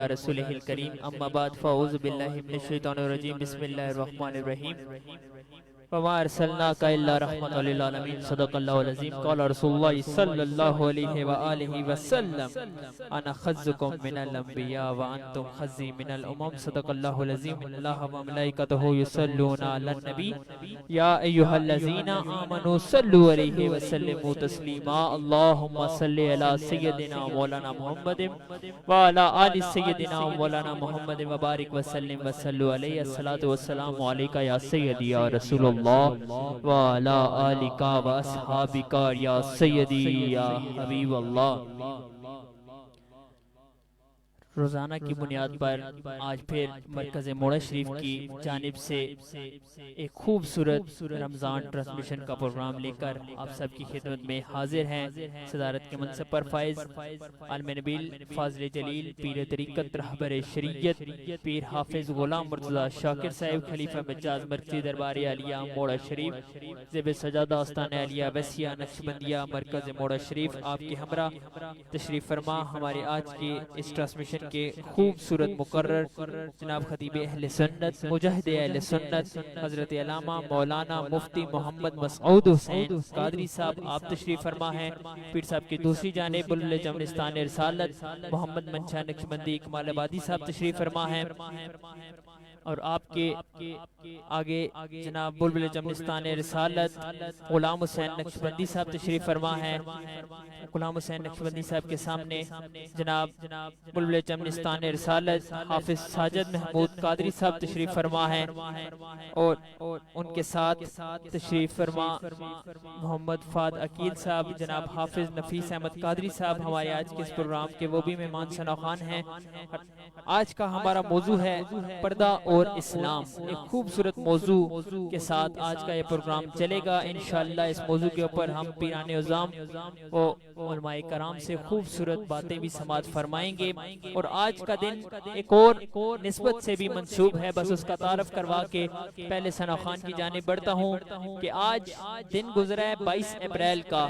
رسوله الكريم أما بعد فأعوذ بالله من الشيطان الرجيم بسم الله الرحمن الرحيم وما أرسلناك إلا رحمة للعالمين صدق الله العظيم قال رسول الله صلى الله عليه وآله وسلم أنا خزكم من الأنبياء وأنتم خزي من الأمم صدق الله العظيم الله وملائكته يصلون على النبي يا أيها الذين آمنوا صلوا عليه وسلموا تسليما اللهم صل على سيدنا مولانا محمد وعلى آل سيدنا مولانا محمد وبارك وسلم وصلوا عليه الصلاة والسلام عليك يا سيدي يا رسول الله وعلى آلك وأصحابك يا سيدي يا حبيب الله. روزانہ کی بنیاد پر آج پھر مرکز موڑا شریف کی جانب سے ایک خوبصورت رمضان ٹرانسمیشن کا پروگرام لے کر آپ سب کی خدمت میں حاضر ہیں. صدارت کے منصب پر فائز عالم نبیل فاضل جلیل پیر طریقت رہبر شریعت پیر حافظ غلام مرتضی شاکر صاحب خلیفہ مجاز مرکزی دربار عالیہ موڑا شریف زیب سجادہ آستان عالیہ وسیع نقشبندیہ مرکز موڑا شریف آپ کے ہمراہ تشریف فرما. ہمارے آج کی اس ٹرانسمیشن کے خوبصورت مقرر جناب خطیب اہل سنت مجاہد اہل سنت حضرت علامہ مولانا مفتی محمد مسعود حسین قادری صاحب آپ تشریف فرما ہیں. پیر صاحب کی دوسری جانب بلبل چمنستان رسالت محمد منشا نقشبندی اکمال آبادی صاحب تشریف فرما ہیں اور آپ کے آگے جناب بلبل چمنستان رسالت غلام حسین نقشبندی صاحب تشریف فرما ہیں. غلام حسین نقشبندی صاحب کے سامنے جناب بلبل چمنستان رسالت حافظ ساجد محمود قادری صاحب تشریف فرما ہیں اور ان کے ساتھ تشریف فرما محمد فاد عقیل صاحب جناب حافظ نفیس احمد قادری صاحب ہمارے آج کے اس پروگرام کے وہ بھی مہمان شناخوان ہیں. آج کا ہمارا موضوع ہے پردہ اور اسلام. ایک خوبصورت موضوع کے ساتھ آج کا یہ پروگرام چلے گا. انشاءاللہ اس موضوع کے اوپر ہم پیران عظام و علماء کرام سے خوبصورت باتیں بھی سماعت فرمائیں گے اور آج کا دن ایک اور نسبت سے بھی منسوب ہے. بس اس کا تعارف کروا کے پہلے ثنا خان کی جانب بڑھتا ہوں کہ آج دن گزرا ہے 22 اپریل کا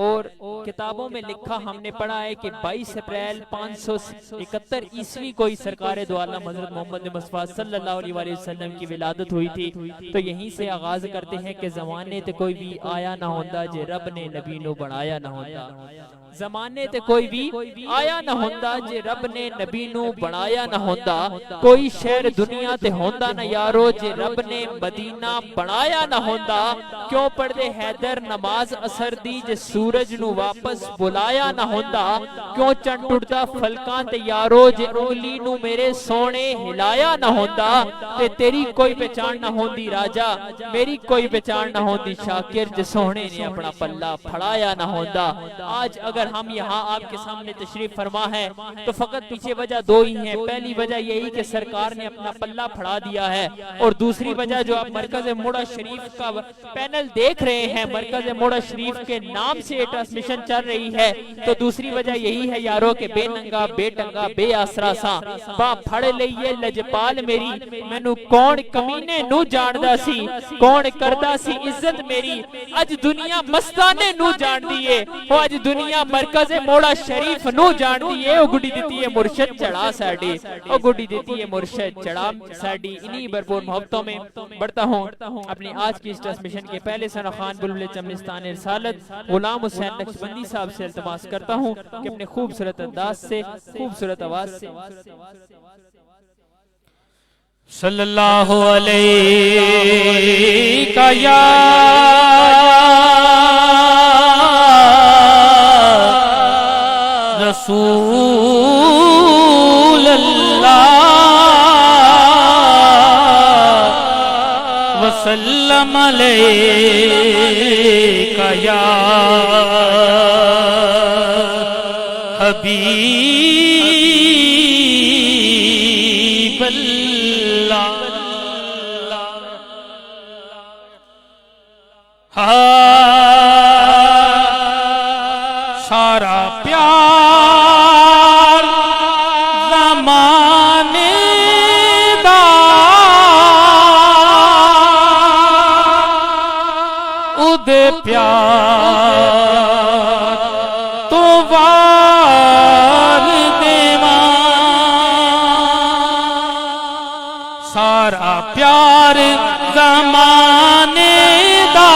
اور کتابوں میں لکھا ہم نے پڑھا ہے کہ 22 اپریل 571 عیسوی کو سرکار دو عالم حضرت محمد مصطفیٰ صلی اللہ علیہ وسلم کی ولادت ہوئی تھی. تو یہیں سے آغاز کرتے ہیں کہ زمانے تے کوئی بھی آیا نہ ہوندا جے رب نے نبی نو بنایا نہ ہوندا. زمانے تے کوئی بھی آیا نہ ہوندا جے رب نے نبی نو بنایا نہ ہوندا. کوئی شہر دنیا تے ہوندا نہ یارو جے رب نے مدینہ بنایا نہ ہوندا. کیوں پڑھدے حیدر نماز اثر دی جے سورج نو واپس بلایا نہ ہوندا. کیوں چن ٹردا فلکاں تے یارو جے انگلی نو میرے سونے ہلایا نہ ہوندا. تے تیری کوئی پہچان نہ ہوندی راجا میری کوئی پہچان نہ ہوندی شاکر جے سونے نے اپنا پلہ پھڑایا نہ ہوندا. آج اگر ہم یہاں آپ کے سامنے تشریف فرما ہے تو فقط پیچھے وجہ دو ہی ہیں. پہلی وجہ یہی کہ سرکار نے اپنا پلہ پھڑا دیا ہے اور دوسری وجہ جو آپ مرکز موڑا شریف کا پینل دیکھ رہے ہیں مرکز موڑا شریف کے نام سے ٹرانسمیشن چل رہی ہے تو دوسری وجہ یہی ہے یارو کہ بے ننگا بے ٹنگا بے آسرا سا با پھڑ لئیے لجپال میری مینو کون کمینے نو جاندا سی کون کردا سی عزت میری. اج دنیا مستانے نو جان دیئے وہ اج دنیا مرکز موڑا شریف نو جان دیئے. او گڈی دیتی ہے مرشد چڑھا ساڑی او گڈی دیتی ہے مرشد چڑھا ساڑی. انہی بھرپور محبتوں میں بڑھتا ہوں اپنی آج کی اس ٹرانسمیشن کے پہلے ثنا خان بلبل چمنستان رسالت غلام حسین نقشبندی صاحب سے التماس کرتا ہوں کہ اپنے خوبصورت انداز سے خوبصورت آواز سے صلی اللہ علیہ یا رسول اللہ وسلم علیک یا حبیب اللہ. سارا پیار زمانے دا اودے پیار تو وار دیواں سارا پیار زمانے دا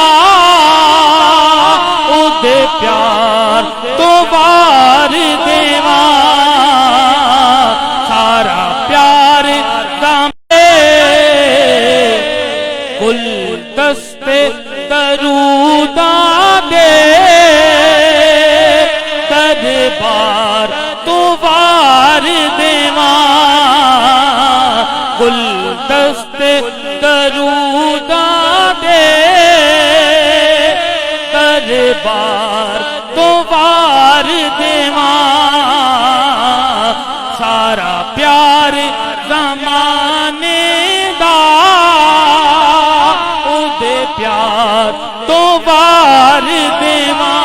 اودے پیار تو وار دیواں سارا پیار زمانے گل دستے دروداں دے دربار تو وار دیواں گل دستے دروداں دے دربار تو وار دیواں سارا پیار زمانے دا اودے پیار تو وار دیواں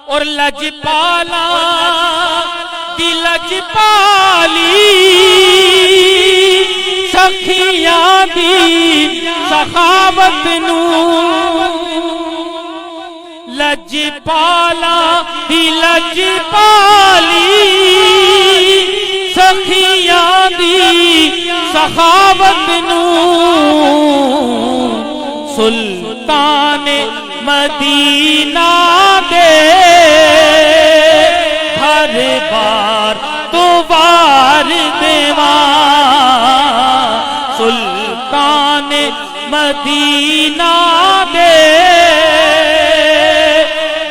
اور لجپالا دی لجپالی سخیاں دی سخاوت نو لجپالا دی لجپالی سخیاں دی سخاوت نو سلطان مدینہ دے ہر بار تو وار دیواں سلطان مدینہ دے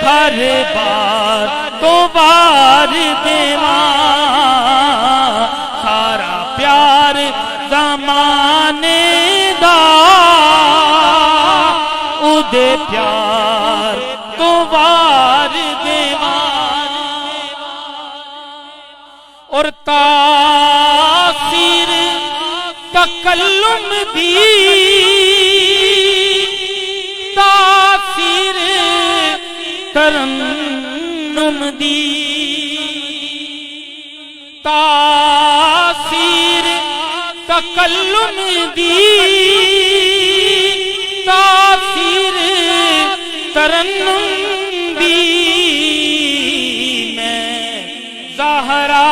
ہر بار تو وار دیواں سارا پیار زمانے دا اودے پیار تو وار دیواں اور تاثیر تکلم دی تاثیر ترنم دی تاثیر تکلم دی تاثیر ترنم دی میں زہرا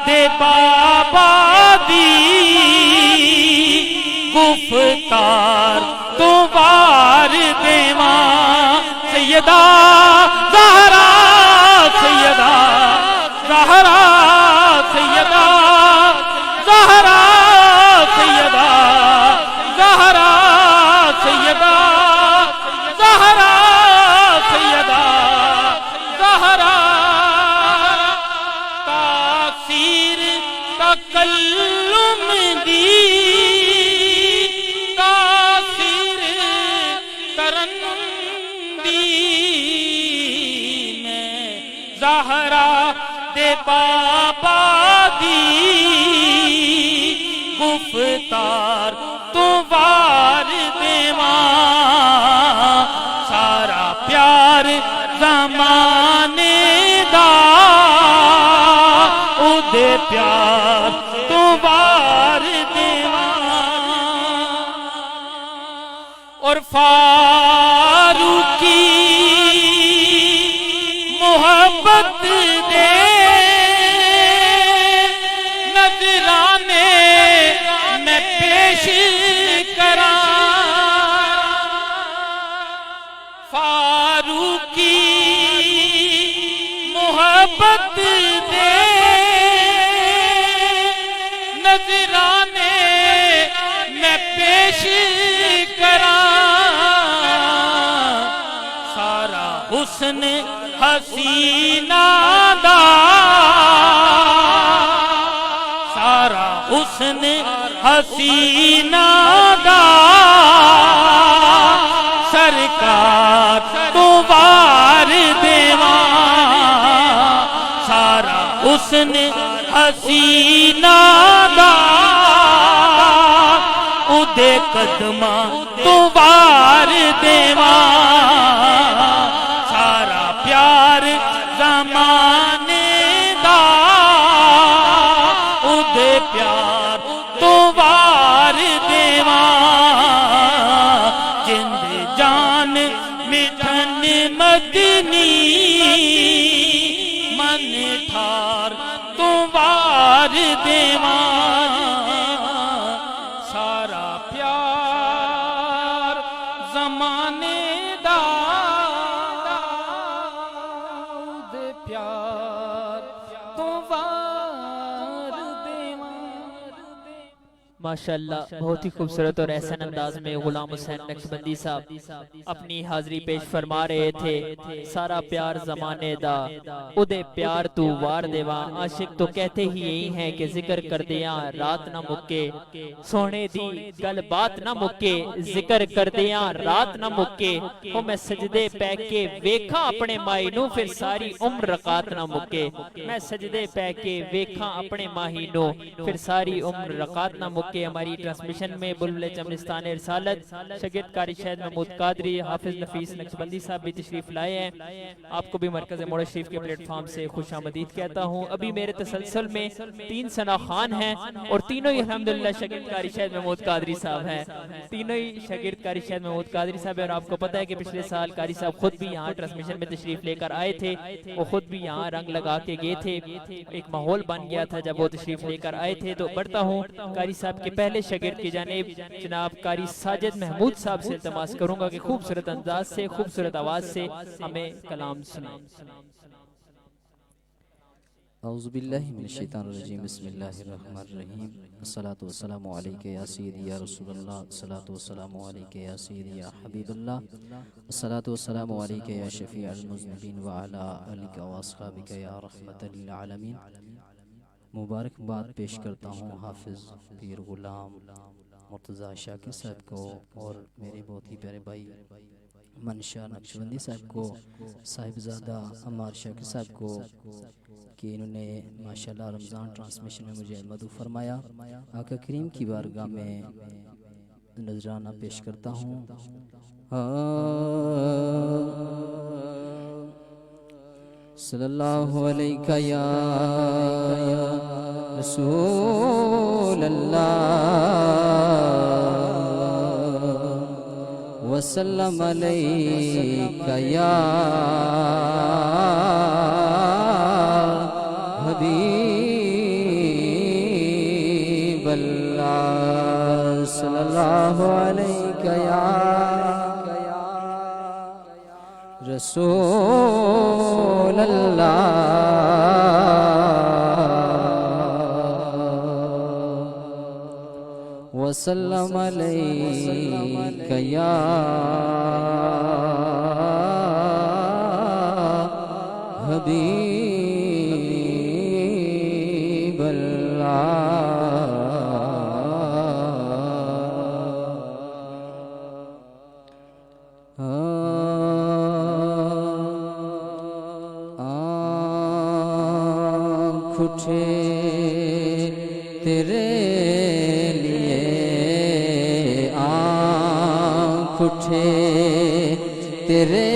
دے بابا دی گفتار تو وار دیواں سیدہ زہرا سیدہ زہرا سیدہ زہرا سیدہ زہرا سیدہ زہرا سیدہ زہرا تاثیر تکلم دی تاثیر ترنم دی میں زہرا دے بابا دی گفتار تو وار دیواں سارا پیار زمانے دا اودے پیار تو وار دیواں اور فاروقی محبت دے نذرانے میں پیش کراں فاروقی محبت دے نذرانے میں پیش کراں سارا حسن حسینہ دا سارا حسن حسینہ دا سرکار تو وار دیواں سارا حسن حسینہ دا اودے قدماں تو وار دیواں سارا پیار زمانے دا اودے پیار تو وار دیواں جند جان مٹھن مدنی من ٹھار تو وار دیواں ماشاءاللہ بہت ہی خوبصورت اور احسن انداز میں غلام حسین نقشبندی صاحب اپنی حاضری پیش فرما رہے تھے۔ سارا پیار زمانے دا اودے پیار تو وار دیواں، عاشق تو کہتے ہی یہی ہیں کہ ذکر کر دیاں رات نہ مکے، سونے دی گل بات نہ مکے، ذکر کر دیاں رات نہ مکے، او میں سجدے پہ کے ویکھاں اپنے مائی نو پھر ساری عمر رکعت نہ مکے، میں سجدے پہ کے ویکھاں اپنے ماہی نو پھر ساری عمر رکعت نہ مکے۔ ہماری ٹرانسمیشن میں بلبل چمنستان رسالت شاگرد قاری شاہد محمود قادری، حافظ نفیس نقشبندی صاحب بھی تشریف لائے ہیں۔ آپ کو بھی مرکز موڑا شریف کے پلیٹ فارم سے خوش آمدید کہتا ہوں۔ ابھی میرے تسلسل میں 3 ثنا خان ہیں اور تینوں ہی الحمدللہ شاگرد قاری شاہد محمود قادری صاحب ہیں، تینوں ہی شاگرد قاری شاہد محمود قادری صاحب ہیں۔ اور آپ کو پتہ ہے کہ پچھلے سال قاری صاحب خود بھی یہاں ٹرانسمیشن میں تشریف لے کر آئے تھے، وہ خود بھی یہاں رنگ لگا کے گئے تھے، ایک ماحول بن گیا تھا جب وہ تشریف لے کر آئے تھے۔ تو بڑھتا ہوں قاری صاحب کے پہلے شاگرد کی جانب جناب قاری ساجد محمود صاحب سے التماس کروں گا کہ خوبصورت انداز سے خوبصورت آواز سے ہمیں کلام سنائیں۔ اعوذ باللہ من الشیطان الرجیم، بسم اللہ الرحمن الرحیم، الصلاة والسلام علیکہ یا سیدی یا رسول اللہ، الصلاة والسلام علیکہ یا سیدی یا حبیب اللہ، الصلاة والسلام علیکہ یا شفیع المذنبین وعلا آلک واصحابک یا رحمت للعالمین۔ مبارکباد پیش کرتا ہوں حافظ پیر غلام مرتضی شاکر صاحب کو اور میرے بہت ہی پیارے بھائی منشا نقشبندی صاحب کو، صاحبزادہ عمار شاکر صاحب کو کہ انہوں نے ماشاءاللہ رمضان ٹرانسمیشن میں مجھے مدعو فرمایا۔ آقا کریم کی بارگاہ میں نذرانہ پیش کرتا ہوں۔ صلی اللہ علیہ یا رسول اللہ وسلم علیہ یا حبیب اللہ، صلی اللہ علیہ یا رسول اللہ وسلم علیہ یا حبیب اللہ۔ آنکھ اٹھے تیرے لیے، آنکھ اٹھے تیرے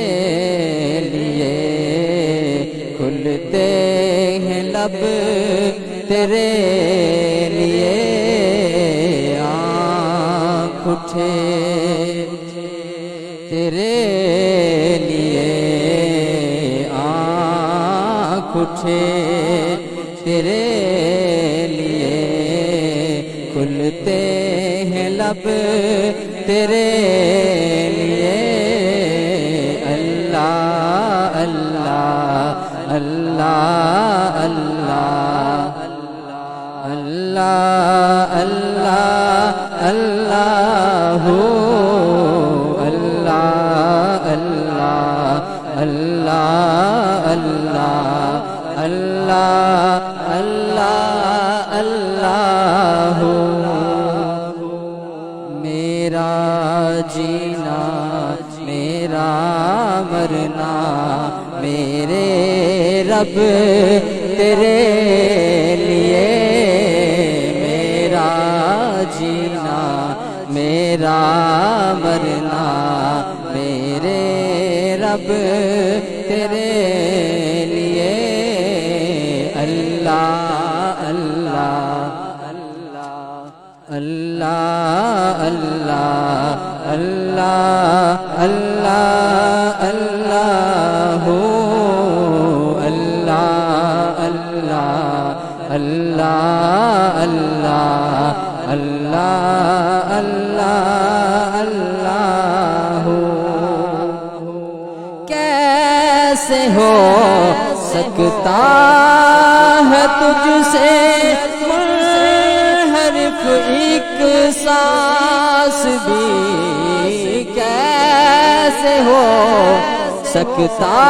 لیے، کھلتے ہیں لب تیرے لیے، آنکھ اٹھے تیرے لیے، آنکھ اٹھے تیرے لیے، کھلتے ہیں لب تیرے لیے، اللہ اللہ اللہ اللہ اللہ اللہ اللہ اللہ اللہ اللہ اللہ اللہ اللہ اللہ میرا جینا میرا مرنا میرے رب تیرے لیے، میرا جینا میرا مرنا میرے رب تیرے لیے، اللہ اللہ اللہ اللہ اللہ اللہ اللہ اللہ اللہ اللہ اللہ اللہ اللہ اللہ کیسے ہو سکتا ہے تجھ سے منحرف حرف ایک سانس بھی کیسے ہو سکتا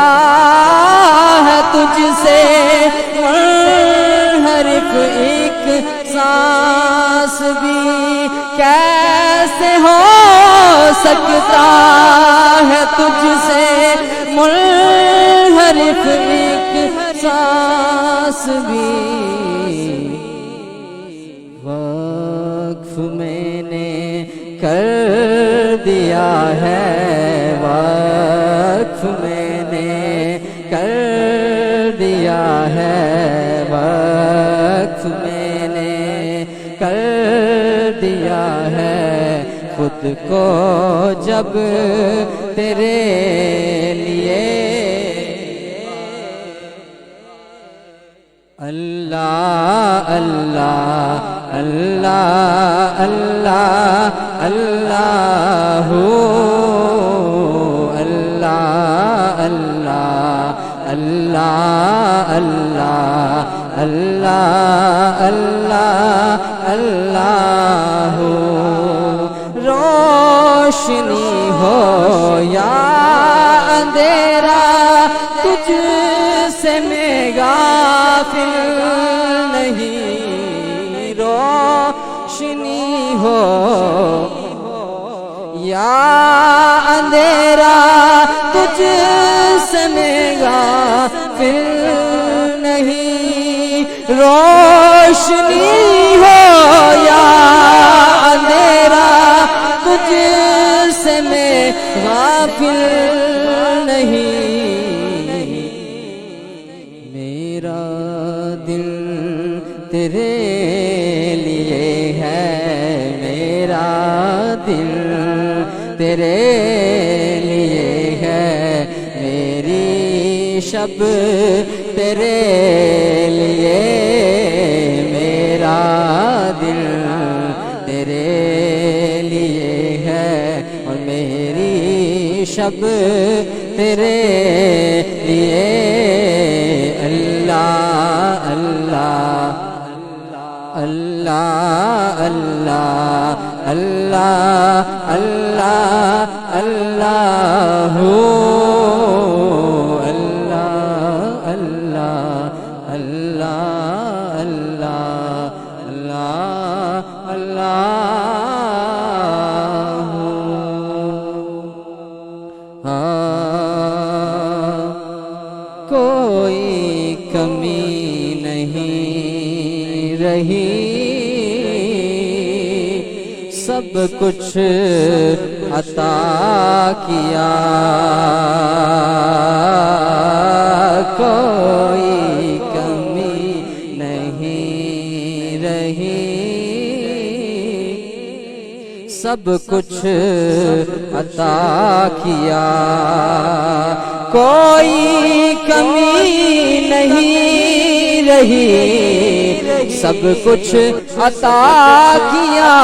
ہے تجھ سے، حرف ایک سانس بھی کیسے ہو سکتا ہے تجھ سے، حرف ایک سانس بھی۔ وقف میں نے کر دیا ہے، وقف میں نے کر دیا ہے، وقف میں نے کر دیا ہے خود کو جب تیرے لیے۔ اللہ اللہ اللہ اللہ اللہ اللہ اللہ اللہ اللہ اللہ اللہ اللہ روشنی ہو یا اندھیرا تجھ سے میں غافل نہیں، روشنی ہو یا اندھیرا تجھ سے میں غافل نہیں، روشنی ہو یا اندھیرا تجھ سے میں غافل نہیں۔ میرا دل تیرے لیے ہے، میرا دل تیرے لیے ہے، میری شب تیرے لیے، میرا دل تیرے لیے ہے اور میری شب تیرے لیے۔ اللہ اللہ اللہ اللہ اللہ اللہ اللہ اللہ اللہ اللہ اللہ اللہ ہاں کوئی کمی نہیں رہی، سب کچھ عطا کیا، کوئی کمی نہیں رہی، سب کچھ عطا کیا، کوئی کمی نہیں رہی، سب کچھ عطا کیا،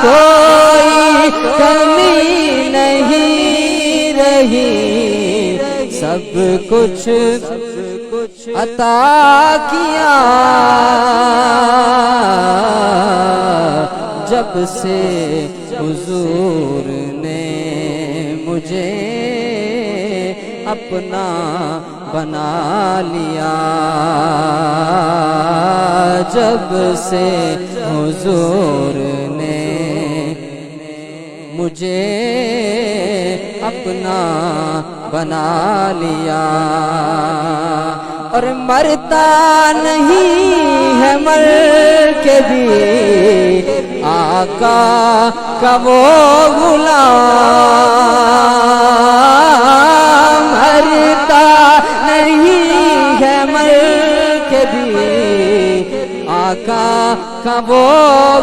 کوئی کمی نہیں رہی، سب کچھ عطا کیا، جب سے حضور نے مجھے اپنا بنا لیا، جب سے حضور نے مجھے اپنا بنا لیا، اور مرتا نہیں ہے مر کے بھی آقا کا وہ غلام، مرتا نہیں ہے مر کے بھی آقا کا وہ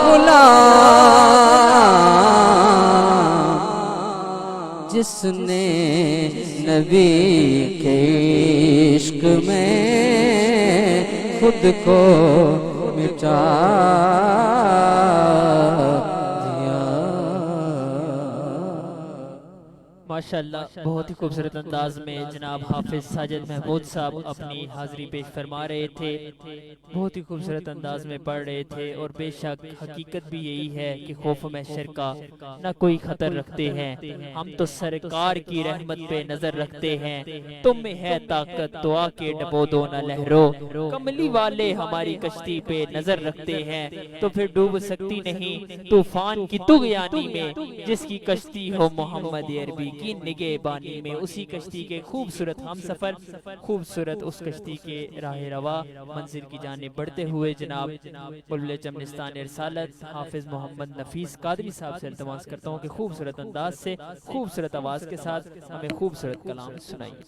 غلام، جس نے نبی کے عشق میں خود کو مٹا دیا۔ ماشاءاللہ بہت ہی خوبصورت انداز میں جناب حافظ ساجد محمود صاحب اپنی حاضری پیش فرما رہے تھے، بہت ہی خوبصورت انداز میں پڑھ رہے تھے، اور بے شک حقیقت بھی یہی ہے کہ خوف محشر کا نہ کوئی خطر رکھتے ہیں، ہم تو سرکار کی رحمت پہ نظر رکھتے ہیں، تم میں ہے طاقت تو آ کے ڈبو دو نہ لہرو، کملی والے ہماری کشتی پہ نظر رکھتے ہیں تو پھر ڈوب سکتی نہیں طوفان کی طغیانی میں، جس کی کشتی ہو محمد عربی کی نگہبانی میں، اسی کشتی کے خوبصورت ہم سفر، خوبصورت اس کشتی کے راہ روا منزل کی جانب بڑھتے ہوئے جناب بلبل چمنستان رسالت حافظ محمد نفیس قادری صاحب سے التماس کرتا ہوں کہ خوبصورت انداز سے خوبصورت آواز کے ساتھ ہمیں خوبصورت کلام سنائیے۔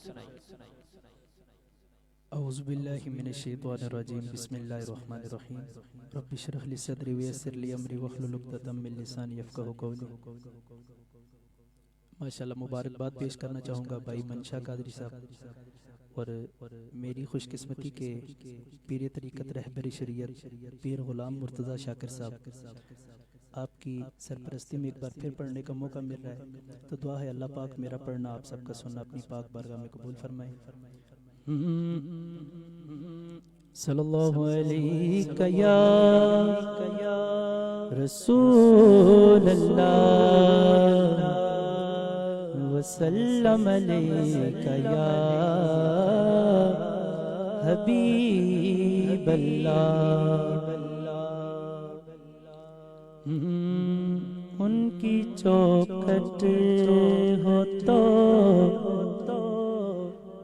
اعوذ باللہ من الشیطان الرجیم، بسم اللہ الرحمن الرحیم، رب اشرح لی صدری ویسر لی امری واحلل عقدۃ من لسانی یفقہوا قولی۔ ماشاءاللہ مبارکباد پیش کرنا چاہوں گا بھائی منشا قادری صاحب، اور میری خوش قسمتی کے پیر طریقت رہبر شریعت پیر غلام مرتضیٰ شاکر صاحب، آپ کی سرپرستی میں ایک بار پھر پڑھنے کا موقع مل رہا ہے، تو دعا ہے اللہ پاک میرا پڑھنا آپ سب کا سننا اپنی پاک بارگاہ میں قبول فرمائے۔ صلی اللہ علیہ یا رسول اللہ وسلم علیک یا حبیب اللہ۔ ان کی چوکھٹ ہو تو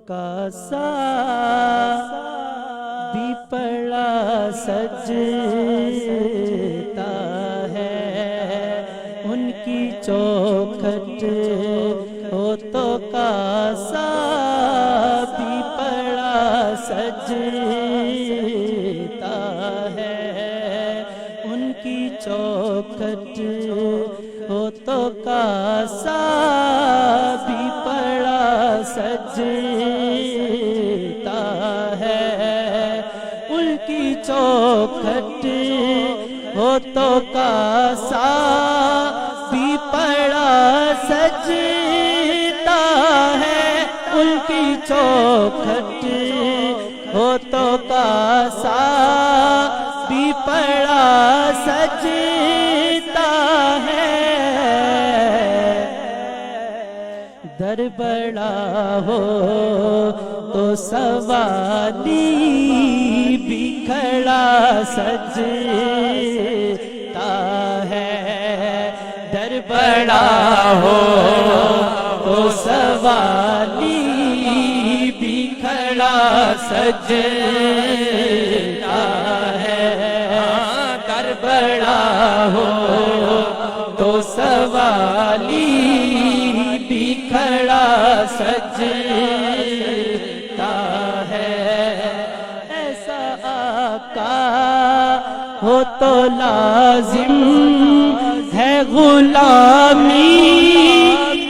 کاسا بھی پڑا سجتا ہے، ان کی چوکھٹ ہو تو کاسا بھی پڑا سجتا ہے، ان کی چوکھٹ ہو تو کاسا بھی پڑا سجتا ہے، ان کی چوکھٹ ہو تو کاسا بھی پڑا سجتا ہے، ان کی چوکھٹ ہو تو کاسا بھی پڑا سجتا ہے، در بڑا ہو تو سوالی بھی کھڑا سجتا ہے، در بڑا ہو تو سوالی بھی کھڑا سجتا ہے، در بڑا ہو تو سوالی بھی کھڑا سجتا ہے، ایسا آقا ہو تو لازم ہے غلامی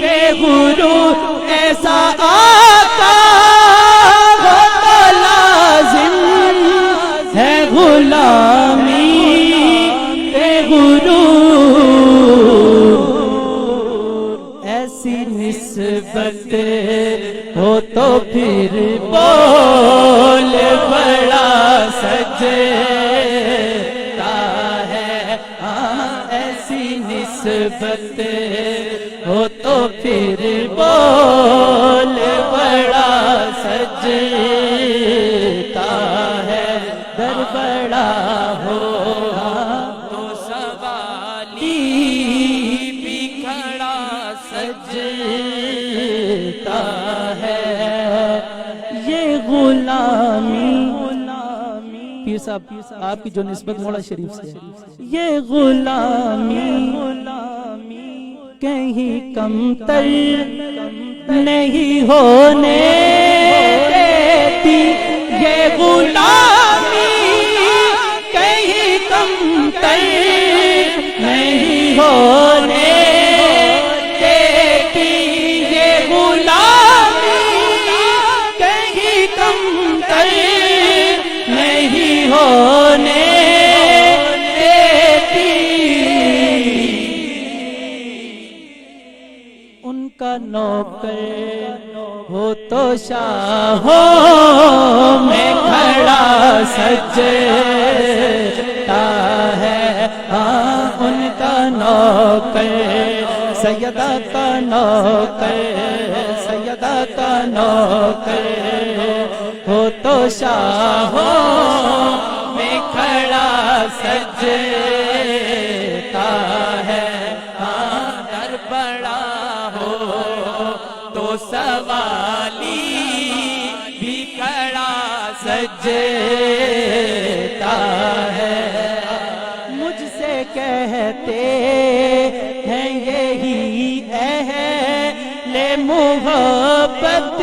پہ غرور، ایسا آقا ہو تو لازم ہے غلامی پہ غرور، ایسی نسبت ہو تو پھر بول بڑا سجتا ہے، ایسی نسبت ہو تو پھر بول بڑا سجتا ہے، در بڑا ہو تو سوالی بھی کھڑا سجتا ہے، یہ غلامی پیر صاحب آپ کی جو نسبت مولا شریف سے ہے، یہ غلامی کہیں کم تر نہیں ہونے دیتی، یہ غلامی کہیں کم تر نہیں ہونے دیتی، یہ غلامی کہیں کم تر نہیں ہونے دیتی، ان کا نوکر شاہوں میں کھڑا سجتا ہے ہاں ان کا نوکر سیدہ کا نوکر سیدہ کا نوکر ہو تو شاہوں میں کھڑا سجتا ہے ہاں در بڑا ہو تو سوالی بھی کھڑا سجتا ہے مجھ سے کہتے ہیں یہی اہل محبت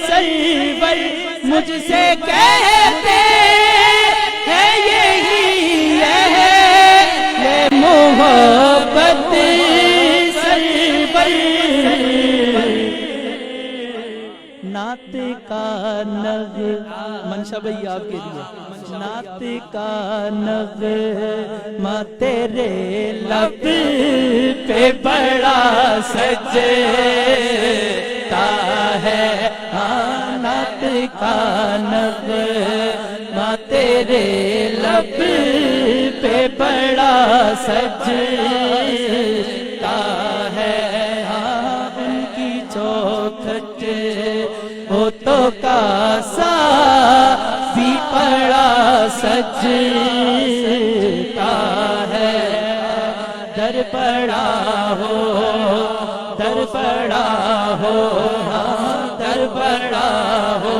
سرور مجھ سے کہتے ہیں یہی اہل محبت سرور نعت کا منشا بھائی آپ کے لیے نعت کا نغمہ تیرے لب پہ بڑا سجتا ہے ہاں نعت کا نغمہ تیرے لب پہ بڑا سجتا ہے ہاں ان کی چوکھٹ ہو تو کاسا بھی پڑا سجتا ہے در پڑا ہو در پڑا ہو ہاں در پڑا ہو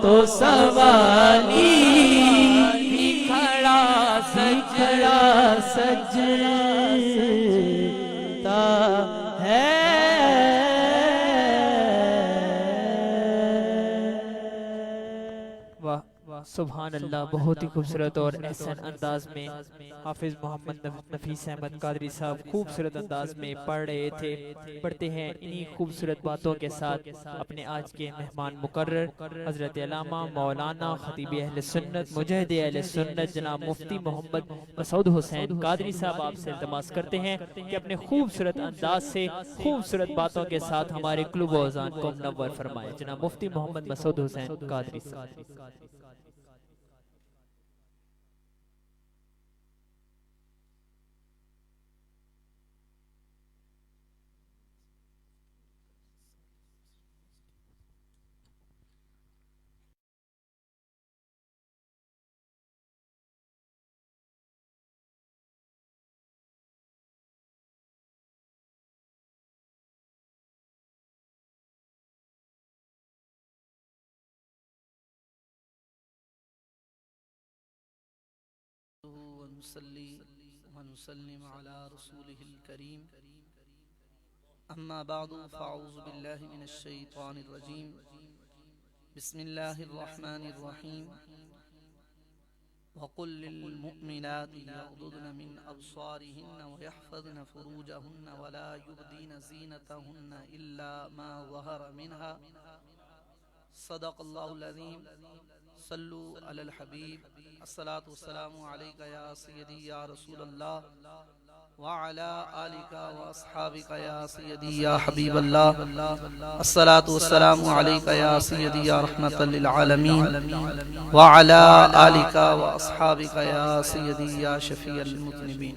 تو سوالی بھی کھڑا سجتا ہے سبحان اللہ، بہت ہی خوبصورت اور احسن انداز میں حافظ محمد نفیس احمد قادری صاحب خوبصورت انداز میں پڑھ رہے تھے۔ پڑھتے ہیں انہی خوبصورت باتوں کے ساتھ اپنے آج کے مہمان مقرر حضرت علامہ مولانا خطیب اہل سنت مجاہد اہل سنت جناب مفتی محمد مسعود حسین قادری صاحب آپ سے التماس کرتے ہیں کہ اپنے خوبصورت انداز سے خوبصورت باتوں کے ساتھ ہمارے قلوب و اذان کو منور فرمائے۔ جناب مفتی محمد مسعود حسین قادری صاحب۔ ونصلي ونسلم على رسوله الكريم أما بعد فأعوذ بالله من الشيطان الرجيم بسم الله الرحمن الرحيم وقل للمؤمنات يغضضن من أبصارهن ويحفظن فروجهن ولا يبدين زينتهن إلا ما ظهر منها صدق الله العظيم صلوا على الحبيب الصلاة والسلام عليك يا سيدي يا رسول الله وعلى آلك وأصحابك يا سيدي يا حبيب الله الصلاة والسلام عليك يا سيدي يا رحمة للعالمين وعلى آلك وأصحابك يا سيدي يا شفيع المذنبين۔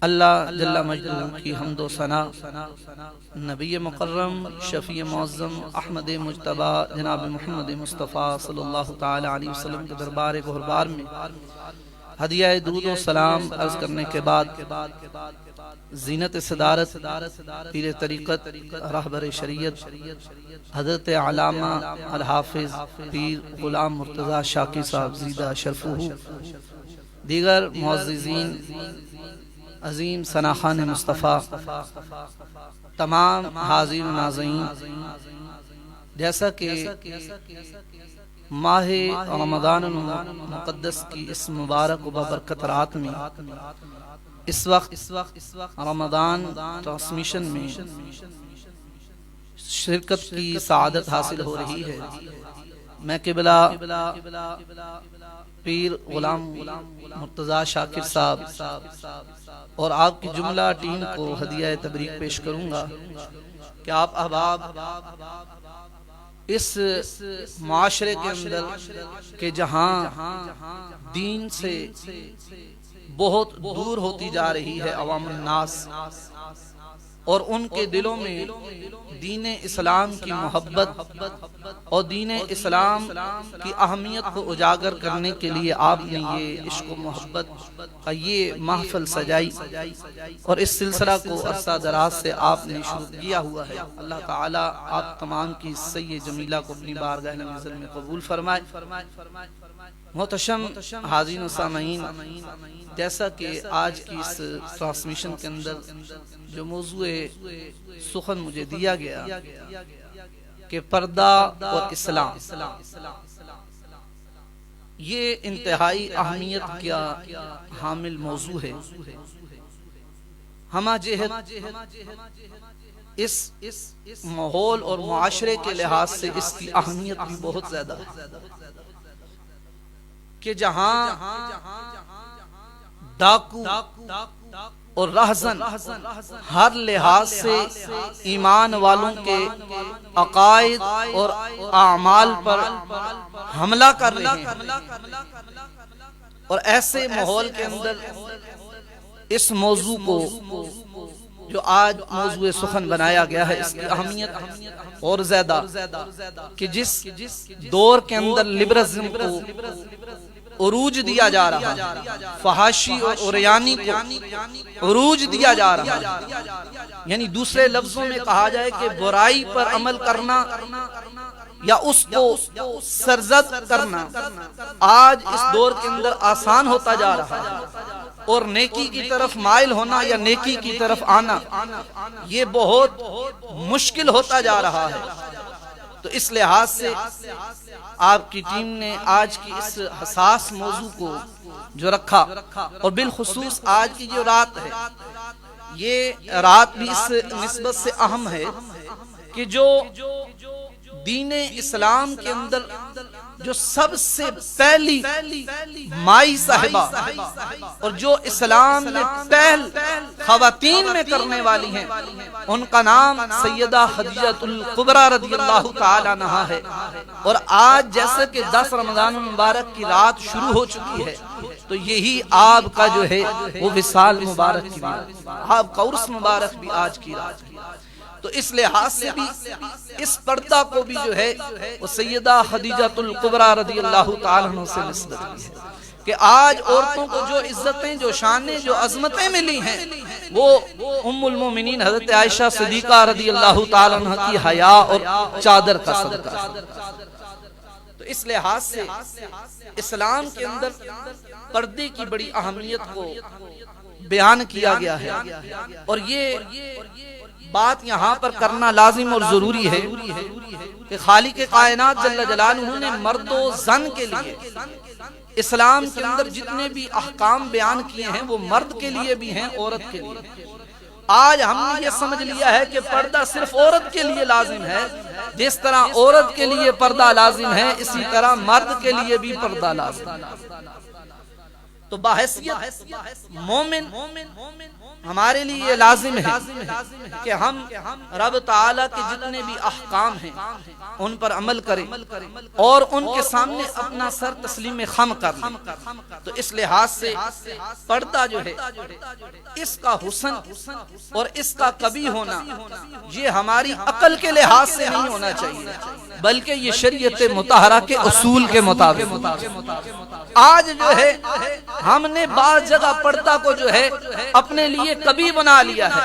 اللہ جل مجدہ کی حمد و ثنا نبی مکرم شفیع معظم احمد مجتبی جناب محمد مصطفیٰ صلی اللہ تعالی علیہ وسلم کے دربار گہربار میں ہدیہ درود و سلام عرض کرنے کے بعد زینت صدارت پیر طریقت راہبر شریعت حضرت علامہ الحافظ پیر غلام مرتضی شاکی صاحب زیدہ شرفہ، دیگر معززین، عظیم ثناخان مصطفیٰ، تمام حاضرین و ناظرین، جیسا کہ ماہ رمضان المقدس کی اس مبارک و بابرکت رات میں اس وقت رمضان ٹرانسمیشن میں شرکت کی سعادت حاصل ہو رہی ہے، میں قبلہ پیر غلام مرتضی شاکر صاحب اور آپ کی جملہ ٹیم کو ہدیہ تبریک پیش کروں گا۔ کہ آپ احباب اس معاشرے کے اندر کہ جہاں دین سے بہت دور ہوتی جا رہی ہے عوام الناس، اور ان کے دلوں میں دین اسلام کی محبت اور دین اسلام کی اہمیت کو اجاگر کرنے کے لیے آپ نے یہ عشق و محبت کا یہ محفل سجائی، اور اس سلسلہ کو عرصہ دراز سے آپ نے شروع کیا ہوا ہے۔ اللہ تعالیٰ آپ تمام کی سید جمیلہ کو اپنی بارگاہ نزل میں قبول فرمائے۔ محتشم حاضرین و سامعین، جیسا کہ آج کی اس ٹرانسمیشن کے اندر جو موضوع سخن مجھے دیا گیا کہ پردہ اور اسلام، یہ انتہائی اہمیت کا حامل موضوع ہے۔ ہمہ جہت اس ماحول اور معاشرے کے لحاظ سے اس کی اہمیت بھی بہت زیادہ ہے کہ جہاں ڈاکو اور رہزن ہر لحاظ سے ایمان والوں کے عقائد اور اعمال پر حملہ کر رہے ہیں، اور ایسے ماحول کے اندر اس موضوع کو جو آج موضوع سخن بنایا گیا ہے اس کی اہمیت اور زیادہ کہ جس دور کے اندر لبرلزم کو عروج دیا جا رہا ہے، فحاشی اور عریانی کو عروج دیا جا رہا ہے، یعنی دوسرے لفظوں میں کہا جائے کہ برائی پر عمل کرنا یا اس کو سرزد کرنا آج اس دور کے اندر آسان ہوتا جا رہا ہے، اور نیکی کی طرف مائل ہونا یا نیکی کی طرف آنا یہ بہت مشکل ہوتا جا رہا ہے۔ تو اس لحاظ سے آپ کی ٹیم نے آج کی اس حساس موضوع کو جو رکھا، اور بالخصوص آج کی جو رات ہے، یہ رات بھی اس نسبت سے اہم ہے کہ جو دین اسلام کے اندر جو سب سے پہلی مائی صاحبہ اور جو اسلام میں پہل خواتین میں کرنے والی ہیں، ان کا نام سیدہ خدیجہ الکبریٰ رضی اللہ تعالی عنہا ہے۔ اور آج جیسے کہ 10 رمضان المبارک کی رات شروع ہو چکی ہے، تو یہی آپ کا جو ہے وہ وصال مبارک کی رات، آپ کا عرس مبارک بھی آج کی رات ہے۔ تو اس لحاظ سے بھی اس پردہ کو بھی جو ہے وہ سیدہ خدیجہ الکبریٰ رضی اللہ تعالیٰ عنہ سے نسبت کی ہے کہ آج عورتوں کو جو عزتیں، جو شانیں، جو عظمتیں ملی ہیں، وہ ام المومنین حضرت عائشہ صدیقہ رضی اللہ تعالیٰ عنہ کی حیا اور چادر کا صدقہ ہے۔ تو اس لحاظ سے اسلام کے اندر پردے کی بڑی اہمیت کو بیان کیا گیا ہے، اور یہ بات یہاں پر کرنا لازم اور ضروری ہے کہ خالق کائنات جل جلالہ نے مرد و زن کے لیے اسلام کے اندر جتنے بھی احکام بیان کیے ہیں وہ مرد کے لیے بھی ہیں، عورت کے لیے۔ آج ہم نے یہ سمجھ لیا ہے کہ پردہ صرف عورت کے لیے لازم ہے، جس طرح عورت کے لیے پردہ لازم ہے اسی طرح مرد کے لیے بھی پردہ لازم ہے۔ تو بحیثیت مومن ہمارے لیے یہ لازم ہے کہ ہم رب تعالیٰ کے جتنے بھی احکام ہیں ان پر عمل کریں اور ان کے سامنے اپنا سر تسلیم خم کر لیں۔ تو اس لحاظ سے پردہ جو ہے اس کا حسن اور اس کا کبھی ہونا یہ ہماری عقل کے لحاظ سے نہیں ہونا چاہیے، بلکہ یہ شریعت مطہرہ کے اصول کے مطابق۔ آج جو ہے ہم نے بعض جگہ پردہ کو جو ہے اپنے لیے کبھی بنا لیا ہے،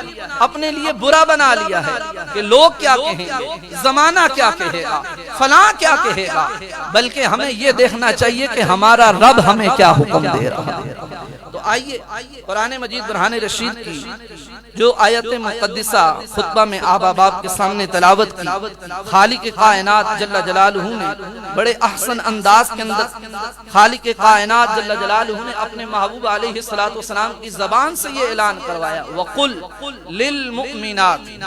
اپنے لیے برا بنا لیا ہے کہ لوگ کیا کہیں گے، زمانہ کیا کہے گا، فلاں کیا کہے گا، بلکہ ہمیں یہ دیکھنا چاہیے کہ ہمارا رب ہمیں کیا حکم دے رہا ہے۔ تو آئیے قرآن مجید برہان رشید کی جو آیت مقدسہ خطبہ میں آپ احباب کے سامنے تلاوت کی، خالق کائنات جل جلالہ نے بڑے احسن انداز کے اندر خالق کائنات جل جلالہ نے اپنے محبوب علیہ السلام کی زبان سے یہ اعلان کروایا وَقُلْ لِلْمُؤْمِنَاتِ۔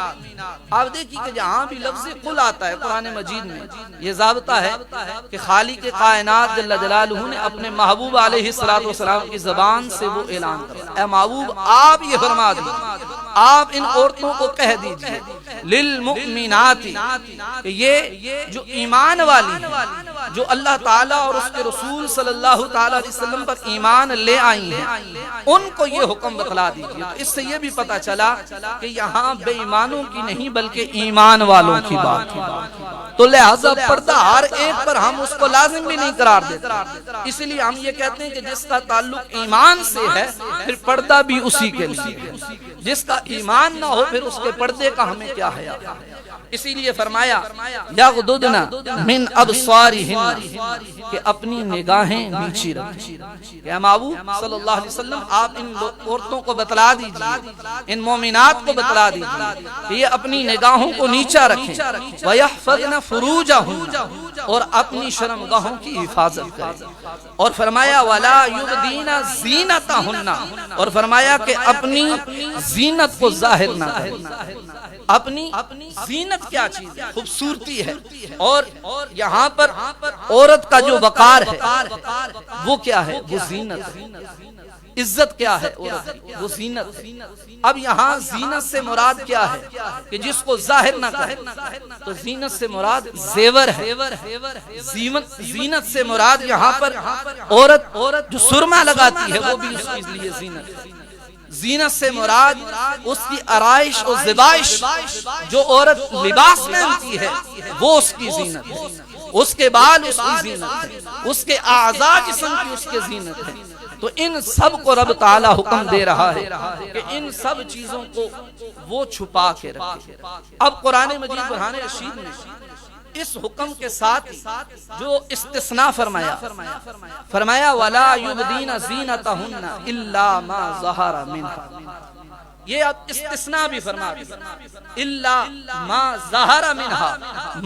آپ دیکھیں کہ جہاں بھی لفظ قل آتا ہے قرآن مجید میں یہ ضابطہ ہے کہ خالق کائنات جل جلالہ نے اپنے محبوب علیہ السلام کی زبان سے وہ اعلان کروایا، اے محبوب آپ یہ فرما دیں آپ ان عورتوں کو کہہ دیجئے للمؤمنات کہ یہ جو ایمان والی ہیں، جو اللہ تعالیٰ اور اس کے رسول صلی اللہ تعالیٰ علیہ وسلم پر ایمان لے آئی ہیں، ان کو یہ حکم بتلا دیجئے۔ تو اس سے یہ بھی پتا چلا کہ یہاں بے ایمانوں کی نہیں بلکہ ایمان والوں کی بات ہے۔ تو لہذا پردہ ہر ایک پر ہم اس کو لازم بھی نہیں قرار دیتے، اس لیے ہم یہ کہتے ہیں کہ جس کا تعلق ایمان سے ہے پھر پردہ بھی اسی کے لیے ہے، جس کا ایمان نہ ہو پھر اس کے پردے کا ہمیں کیا حیا۔ اسی لیے فرمایا یغضضن من ابصارہن کہ اپنی نگاہیں نیچی رکھیں۔ کہ محبوب صلی اللہ علیہ وسلم آپ ان عورتوں کو بتلا دیجئے، ان مومنات کو بتلا دیجئے کہ یہ اپنی نگاہوں کو نیچا رکھیں، وَيَحْفَظْنَ فُرُوجَهُنَّ اور اپنی شرمگاہوں کی حفاظت کریں۔ اور فرمایا وَلَا يُبْدِينَ زِينَتَهُنَّ اور فرمایا کہ اپنی زینت کو ظاہر نہ کریں۔ اپنی زینت کیا چیز ہے؟ خوبصورتی ہے، اور یہاں پر عورت کا جو وقار ہے وہ کیا ہے؟ وہ زینت ہے۔ عزت کیا ہے عورت کی؟ وہ زینت ہے۔ اب یہاں زینت سے مراد کیا ہے کہ جس کو ظاہر نہ کرے، تو زینت سے مراد زیور ہے۔ زینت سے مراد یہاں پر عورت جو سرما لگاتی ہے وہ بھی اس کے لیے زینت ہے۔ زینت سے مراد اس کی آرائش و زیبائش، جو عورت لباس پہنتی ہے وہ اس کی زینت ہے، اس کے بال اس کی زینت ہے، اس کے اعضاء جسم کی اس کے زینت ہے۔ تو ان سب کو رب تعالیٰ حکم دے رہا ہے کہ ان سب چیزوں کو وہ چھپا کے رکھے۔ اب قرآن مجید برہان رشید نے اس حکم کے ساتھ جو استثناء فرمایا وَلَا يُبْدِينَ زِينَتَهُنَّ إِلَّا مَا ظَهَرَ مِنْهَا، یہ اب استثناء بھی فرما دیا، إِلَّا مَا ظَهَرَ مِنْهَا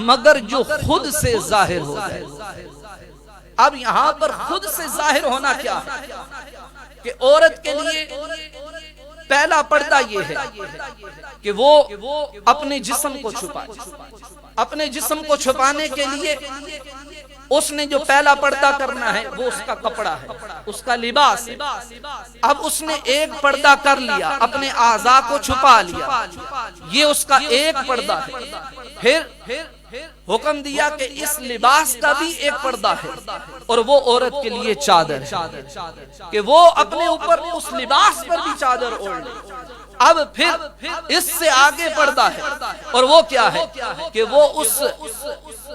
مگر جو خود سے ظاہر ہو جائے۔ اب یہاں پر خود سے ظاہر ہونا کیا ہے کہ عورت کے لیے پہلا پردہ یہ ہے کہ وہ اپنے جسم کو چھپائے۔ اپنے جسم کو چھپانے کے لیے اس نے جو پہلا پردہ کرنا ہے وہ اس کا کپڑا ہے، اس کا لباس ہے۔ اب اس نے ایک پردہ کر لیا، اپنے اعضاء کو چھپا لیا، یہ اس کا ایک پردہ ہے۔ پھر حکم دیا کہ اس لباس کا بھی ایک پردہ ہے، اور وہ عورت کے لیے چادر ہے کہ وہ اپنے اوپر اس لباس پر بھی چادر اوڑھ لے۔ اب پھر اس سے آگے پردہ ہے، اور وہ کیا ہے کہ وہ اس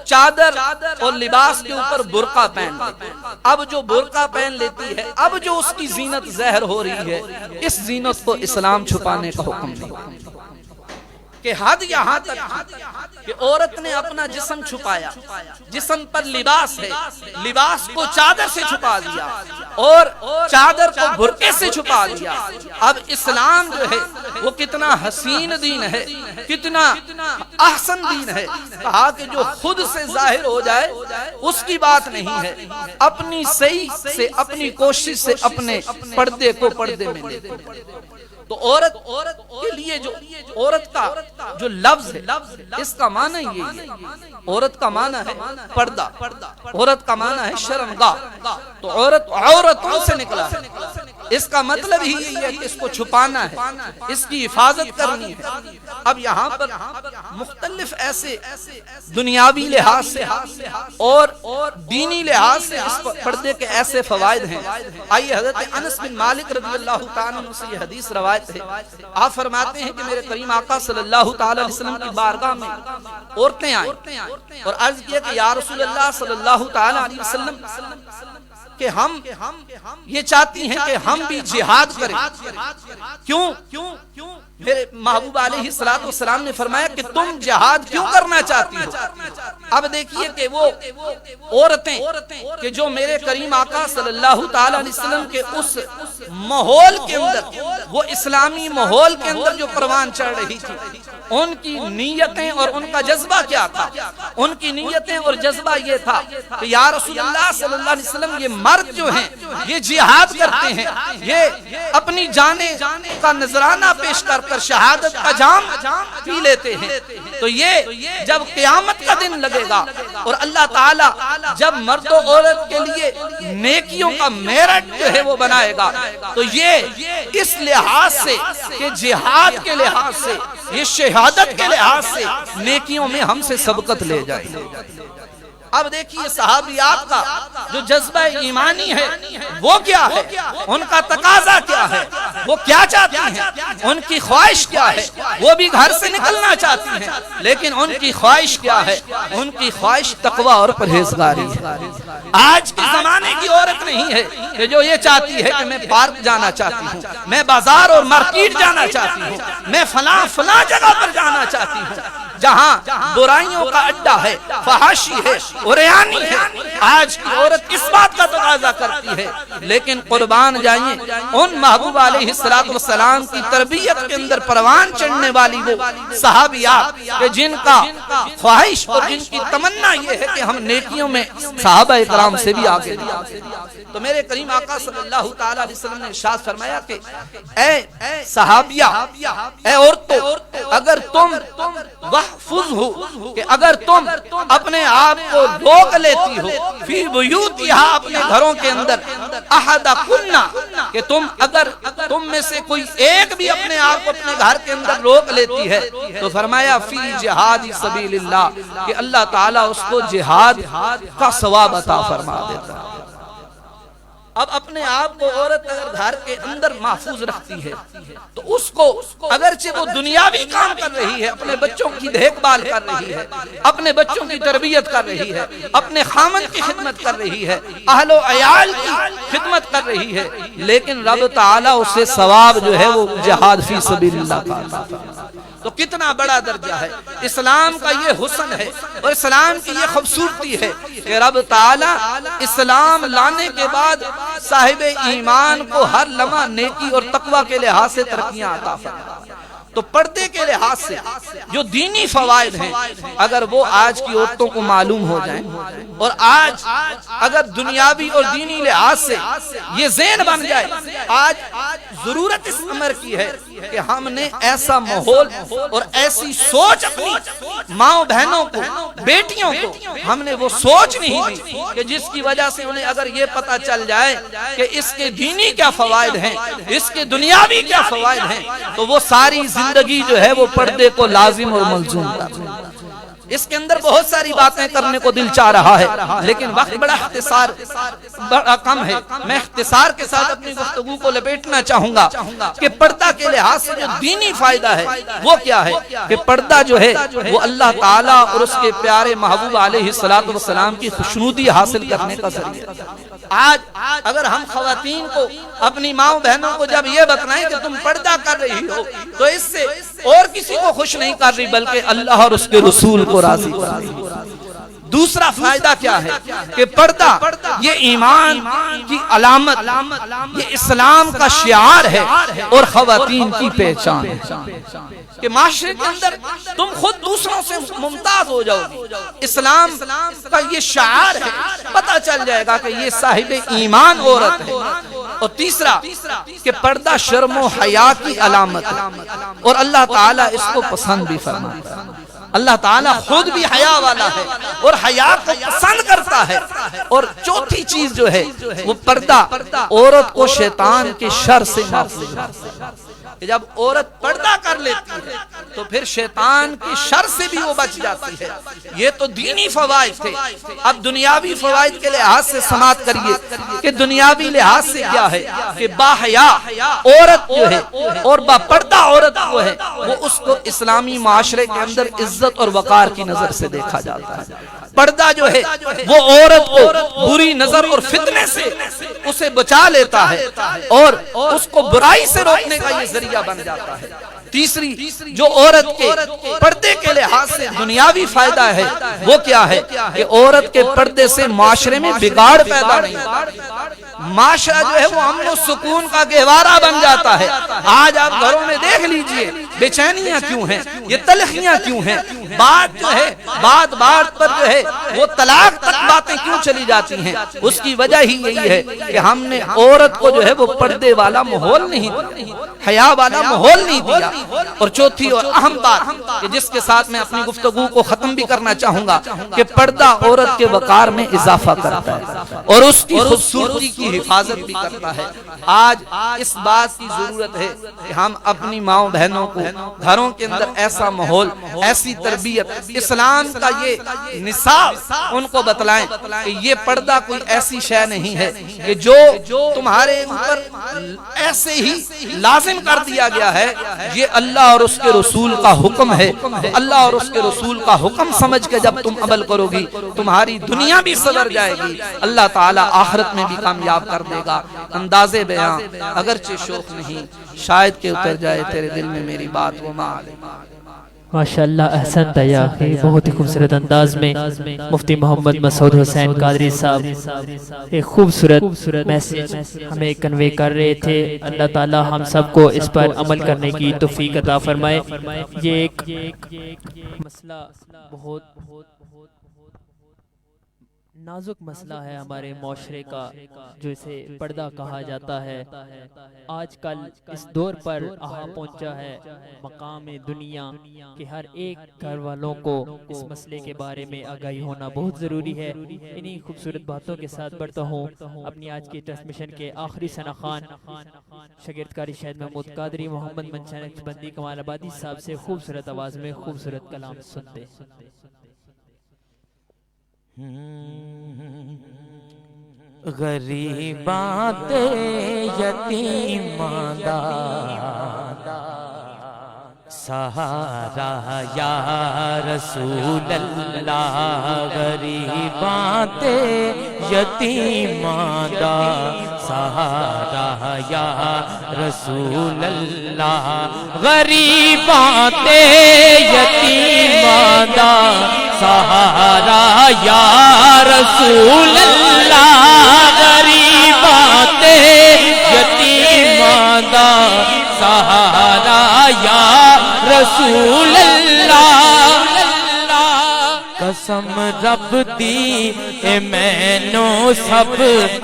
چادر اور لباس کے اوپر برقع پہن لے۔ اب جو برقع پہن لیتی ہے، اب جو اس کی زینت ظاہر ہو رہی ہے، اس زینت کو اسلام چھپانے کا حکم دیا کہ حد یہاں تک کہ عورت نے اپنا جسم چھپایا، جسم پر لباس ہے، لباس کو چادر سے چھپا دیا اور چادر کو برقعے سے چھپا دیا۔ اب اسلام جو ہے وہ کتنا حسین دین ہے، کتنا احسن دین ہے۔ کہا کہ جو خود سے ظاہر ہو جائے اس کی بات نہیں ہے، اپنی صحیح سے اپنی کوشش سے اپنے پردے کو پردے میں لے۔ تو عورت کے لیے جو عورت کا جو لفظ ہے اس کا معنی یہ ہے، عورت کا معنی ہے پردہ، عورت کا معنی ہے شرمگاہ۔ تو عورت عورتوں سے نکلا ہے، اس کا مطلب ہی یہی ہے کہ اس کو چھپانا ہے، اس کی حفاظت کرنی ہے۔ اب یہاں پر مختلف ایسے دنیاوی لحاظ سے اور دینی لحاظ سے اس پردے کے ایسے فوائد ہیں۔ آئیے حضرت انس بن مالک رضی اللہ تعالیٰ عنہ سے یہ حدیث روایت ہے۔ آپ فرماتے ہیں کہ میرے کریم آقا صلی اللہ تعالیٰ علیہ وسلم کی بارگاہ میں عورتیں آئیں اور عرض کیا کہ یا رسول اللہ صلی اللہ تعالیٰ علیہ وسلم کہ ہم یہ چاہتی ہیں کہ ہم بھی جہاد کریں۔ کیوں؟ میرے محبوب علیہ السلام نے فرمایا کہ تم جہاد کیوں کرنا چاہتی ہو؟ اب دیکھیے کہ وہ عورتیں کہ جو میرے کریم آقا صلی اللہ تعالیٰ علیہ وسلم کے اس ماحول کے اندر، وہ اسلامی ماحول کے اندر جو پروان چڑھ رہی تھی، ان کی نیتیں اور ان کا جذبہ کیا تھا؟ ان کی نیتیں اور جذبہ یہ تھا کہ یا رسول اللہ صلی اللہ علیہ وسلم یہ مرد جو ہیں یہ جہاد کرتے ہیں، یہ اپنی جانیں کا نذرانہ پیش کر رکھ کر شہادت کا جام پی لیتے ہیں، تو یہ جب قیامت کا دن لگے گا اور اللہ تعالیٰ جب مرد و عورت کے لیے نیکیوں کا میرٹ جو ہے وہ بنائے گا، تو یہ اس لحاظ سے کہ جہاد کے لحاظ سے، یہ شہادت کے لحاظ سے نیکیوں میں ہم سے سبقت لے جائے گا۔ اب دیکھیے صحابیات کا جو جذبہ ایمانی ہے وہ کیا ہے، ان کا تقاضا کیا ہے، وہ کیا چاہتی ہیں، ان کی خواہش کیا ہے۔ وہ بھی گھر سے نکلنا چاہتی ہیں، لیکن ان کی خواہش کیا ہے، ان کی خواہش تقوی اور پرہیزگاری ہے۔ آج کے زمانے کی عورت نہیں ہے کہ جو یہ چاہتی ہے کہ میں پارک جانا چاہتی ہوں، میں بازار اور مارکیٹ جانا چاہتی ہوں، میں فلاں جگہ پر جانا چاہتی ہوں جہاں برائیوں کا اڈا ہے، فحاشی ہے، عریانی ہے۔ آج کی عورت اس بات کا تقاضا کرتی ہے، لیکن قربان جائیں ان محبوب علیہ السلام کی تربیت کے اندر پروان چڑھنے والی وہ صحابیات کہ جن کا خواہش اور جن کی تمنا یہ ہے کہ ہم نیکیوں میں صحابہ اکرام سے بھی آگے دیں۔ تو میرے کریم آقا صلی اللہ تعالی علیہ وسلم نے ارشاد فرمایا کہ اے صحابیہ، اے عورتوں، اگر تم وحفظ ہو، کہ اگر تم اپنے آپ کو روک لیتی ہو فی بیوتہا، اپنے گھروں کے اندر، احدکن، کہ اگر تم میں سے کوئی ایک بھی اپنے آپ کو اپنے گھر کے اندر روک لیتی ہے، تو فرمایا فی جہاد سبیل اللہ، کہ اللہ تعالیٰ اس کو جہاد کا ثواب عطا فرما دیتا ہے۔ اب اپنے آپ کو عورت اگر گھر کے اندر محفوظ رکھتی ہے تو اس کو اگرچہ وہ دنیاوی کام کر رہی ہے، اپنے بچوں کی دیکھ بھال کر رہی ہے، اپنے بچوں کی تربیت کر رہی ہے، اپنے خامن کی خدمت کر رہی ہے، اہل و عیال کی خدمت کر رہی ہے، لیکن رب تعالیٰ اسے ثواب جو ہے وہ جہاد فی سبیل اللہ کا عطا فرماتا ہے۔ تو کتنا بڑا درجہ ہے، اسلام کا یہ حسن ہے اور اسلام کی یہ خوبصورتی ہے کہ رب تعالیٰ اسلام لانے کے بعد صاحب ایمان کو ہر لمحہ نیکی اور تقوی کے لحاظ سے ترقیاں عطا فرماتا ہے۔ تو پردے کے لحاذ سے جو دینی فوائد ہیں اگر وہ آج کی عورتوں کو معلوم ہو جائیں، اور آج اگر دنیاوی اور دینی لحاظ سے یہ ذہن بن جائے، آج ضرورت اس امر کی ہے کہ ہم نے ایسا ماحول اور ایسی سوچ اپنی ماں بہنوں کو، بیٹیوں کو ہم نے وہ سوچ نہیں دی کہ جس کی وجہ سے انہیں اگر یہ پتہ چل جائے کہ اس کے دینی کیا فوائد ہیں، اس کے دنیاوی کیا فوائد ہیں، تو وہ ساری زندگی جو ہے وہ پردے کو لازم اور ملزوم کر۔ اس کے اندر بہت ساری باتیں کرنے کو دل چاہ رہا ہے، لیکن وقت بڑا کم ہے۔ میں اختصار کے ساتھ اپنی گفتگو کو لپیٹنا چاہوں گا کہ پردہ کے لحاظ سے جو دینی فائدہ ہے وہ کیا ہے کہ پردہ جو ہے وہ اللہ تعالیٰ اور اس کے پیارے محبوب علیہ السلام کی خوشنودی حاصل کرنے کا ذریعہ ہے۔ آج اگر ہم خواتین کو، اپنی ماں بہنوں کو جب یہ بتلائیں کہ تم پردہ کر رہی ہو، تو اس سے اور کسی کو خوش نہیں کر رہی بلکہ اللہ اور اس کے رسول کو راضی کر رہی۔ دوسرا فائدہ کیا ہے کہ پردہ یہ ایمان کی علامت، یہ اسلام کا شعار ہے اور خواتین کی پہچان ہے کہ معاشرے کے اندر تم خود دوسروں سے ممتاز ہو جاؤ گی۔ اسلام کا یہ شعار ہے، پتہ چل جائے گا کہ یہ صاحب ایمان عورت ہے۔ اور تیسرا کہ پردہ شرم و حیا کی علامت ہے اور اللہ تعالیٰ اس کو پسند بھی فرماتا ہے۔ اللہ تعالیٰ خود بھی حیا والا ہے اور حیا کو پسند کرتا ہے۔ اور چوتھی چیز جو ہے وہ پردہ عورت کو شیطان کے شر سے محفوظ رکھتا ہے کہ جب عورت پردہ کر لیتی ہے تو پھر شیطان کی شر سے بھی وہ بچ جاتی ہے۔ یہ تو دینی فوائد تھے، اب دنیاوی فوائد کے لحاظ سے سماعت کریے کہ دنیاوی لحاظ سے کیا ہے کہ باحیا عورت جو ہے اور با پردہ عورت جو ہے وہ اس کو اسلامی معاشرے کے اندر عزت اور وقار کی نظر سے دیکھا جاتا ہے۔ پردہ جو ہے وہ عورت کو بری نظر اور فتنے سے اسے بچا لیتا ہے اور اس کو برائی سے روکنے کا یہ ذریعہ بن جاتا ہے۔ تیسری جو عورت کے پردے کے لحاظ سے دنیاوی فائدہ ہے وہ کیا ہے کہ عورت کے پردے سے معاشرے میں بگاڑ پیدا نہیں ہوتا، معاشرہ جو ہے وہ امن و سکون کا گہوارہ بن جاتا ہے۔ آج آپ گھروں میں دیکھ لیجئے بے چینیاں کیوں ہیں، یہ تلخیاں کیوں ہیں، بات جو ہے بات پر جو ہے وہ طلاق تک باتیں کیوں چلی جاتی ہیں؟ اس کی وجہ ہی یہی ہے کہ ہم نے عورت کو جو ہے وہ پردے والا ماحول نہیں دیا، حیا والا ماحول نہیں دیا۔ اور چوتھی اور اہم بات کہ جس کے ساتھ میں اپنی گفتگو کو ختم بھی کرنا چاہوں گا کہ پردہ عورت کے وقار میں اضافہ کرتا ہے اور اس کی خوبصورتی کی حفاظت بھی کرتا ہے۔ آج اس بات کی ضرورت ہے کہ ہم اپنی ماؤں بہنوں کو گھروں کے اندر ایسا ماحول، ایسی تربیت، اسلام کا یہ نصاب ان کو بتلائیں کہ یہ پردہ کوئی ایسی شے نہیں ہے کہ جو تمہارے اوپر ایسے ہی لازم کر دیا گیا ہے، یہ اللہ اور اس کے رسول کا حکم ہے۔ اللہ اور اس کے رسول کا حکم سمجھ کے جب تم عمل کرو گی تمہاری دنیا بھی سنور جائے گی، اللہ تعالیٰ آخرت میں بھی کامیاب کر دے گا۔ انداز بیاں اگرچہ شوق نہیں، شاید کہ اتر جائے تیرے دل میں میری بات وہ ماشاءاللہ احسن تیا، بہت ہی خوبصورت انداز میں مفتی محمد مسعود حسین قادری صاحب ایک خوبصورت میسج ہمیں کنوے کر رہے تھے۔ اللہ تعالی ہم سب کو اس پر عمل کرنے کی توفیق عطا فرمائے۔ یہ ایک مسئلہ بہت نازک مسئلہ ہے ہمارے معاشرے کا، جو اسے پردہ کہا جاتا ہے۔ آج کل اس دور پر آہا پہنچا ہے مقام دنیا کہ ہر ایک گھر والوں کو اس مسئلے کے بارے میں آگاہی ہونا بہت ضروری ہے۔ انہی خوبصورت باتوں کے ساتھ بڑھتا ہوں اپنی آج کی ٹرانسمیشن کے آخری ثنا خوان شاگرد قاری شہید محمود قادری محمد منشا نقشبندی کمال آبادی صاحب سے خوبصورت آواز میں خوبصورت کلام سنتے۔ غریبات یتیماں دا سہارا یا رسول اللہ، غریبات یتیماں دا سہارا یا رسول اللہ، غریبات یتیماں دا سہارا یا رسول اللہ، غریبات یتیماں دا سہارا یا رسول اللہ۔ قسم رب دی اے مینوں سب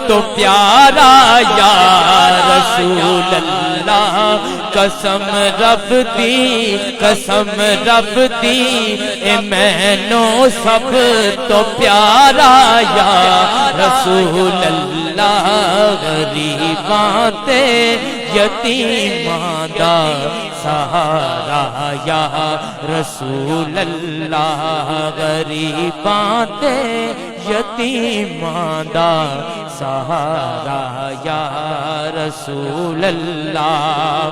تو پیارا یا رسول اللہ، قسم رب دی اے مینوں سب تو پیارا یا رسول اللہ، غریباں تے یتیماں دا سہارا یا رسول اللہ، غریباں تے یتیماں دا سہارا یا رسول اللہ۔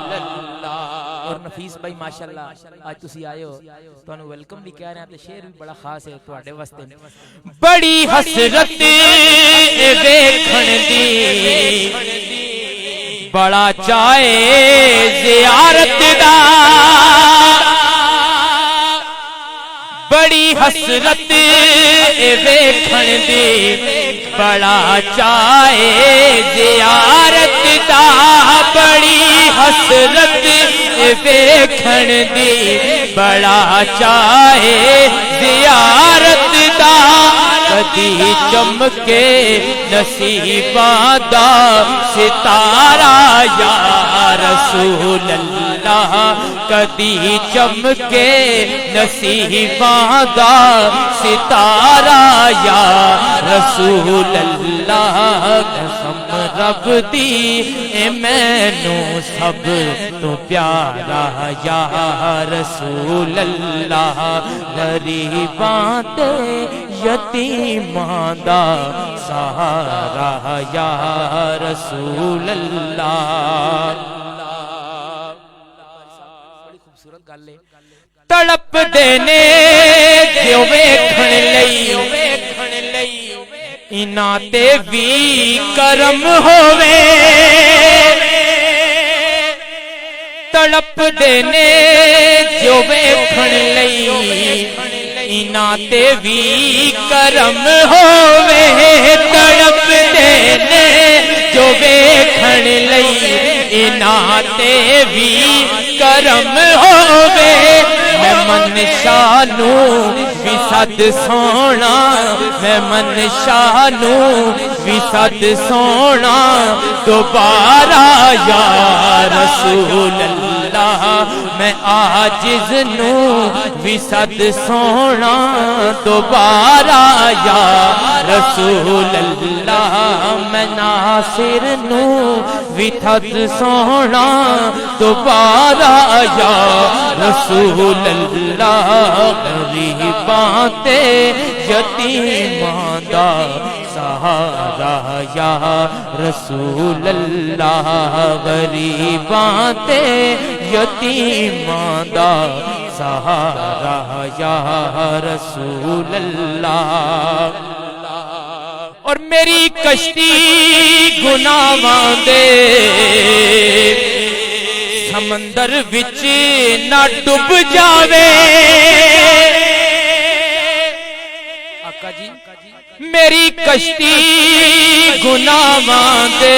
اور نفیس بھائی ماشاءاللہ آج تسی آئے ہو، تانوں ویلکم بھی کہہ رہے ہیں، تے شعر بھی بڑا خاص ہے تواڈے واسطے۔ بڑی حسرت ویکھن دی بڑا چاہے زیارت دا، بڑی حسرت ویکھن دی بڑا چاہے زیارت دا، بڑی حسرت ویکھن دی بڑا چاہے زیارت دا، کدی چمکے نصیباں دا ستارہ یا رسول اللہ، کدی چمکے نصیباں دا ستارہ یا رسول اللہ، قسم رب دی اے مینوں سب تو پیارا یا رسول اللہ، غریباں تے یتیماں دا سہارا یا رسول اللہ۔ بڑی خوبصورت گل ہے۔ تڑپ دینے جو ویکھن لئی انہاں تے بھی کرم ہووے، تڑپ دینے جو ویکھن لئی انہاں تے بھی کرم ہووے، تڑپ دینے جو ویکھن لئی انہاں تے بھی کرم ہووے، میں من منشا نو بھی صد سونا میں منشا نو بھی صد سونا دوبارہ یا رسول اللہ میں عاجز نو بھی صد سونا دوبارہ یا رسول اللہ میں ناصر نو بھی صد سونا دوبارہ یا رسول اللہ غریباں تے یتیماں دا سہارا یا رسول اللہ غریباں تے یتیماں دا سہارا یا رسول اللہ اور میری کشتی گناہاں دے سمندر وچ نہ ڈوب جاوے آقا جی میری کشتی گناہاں دے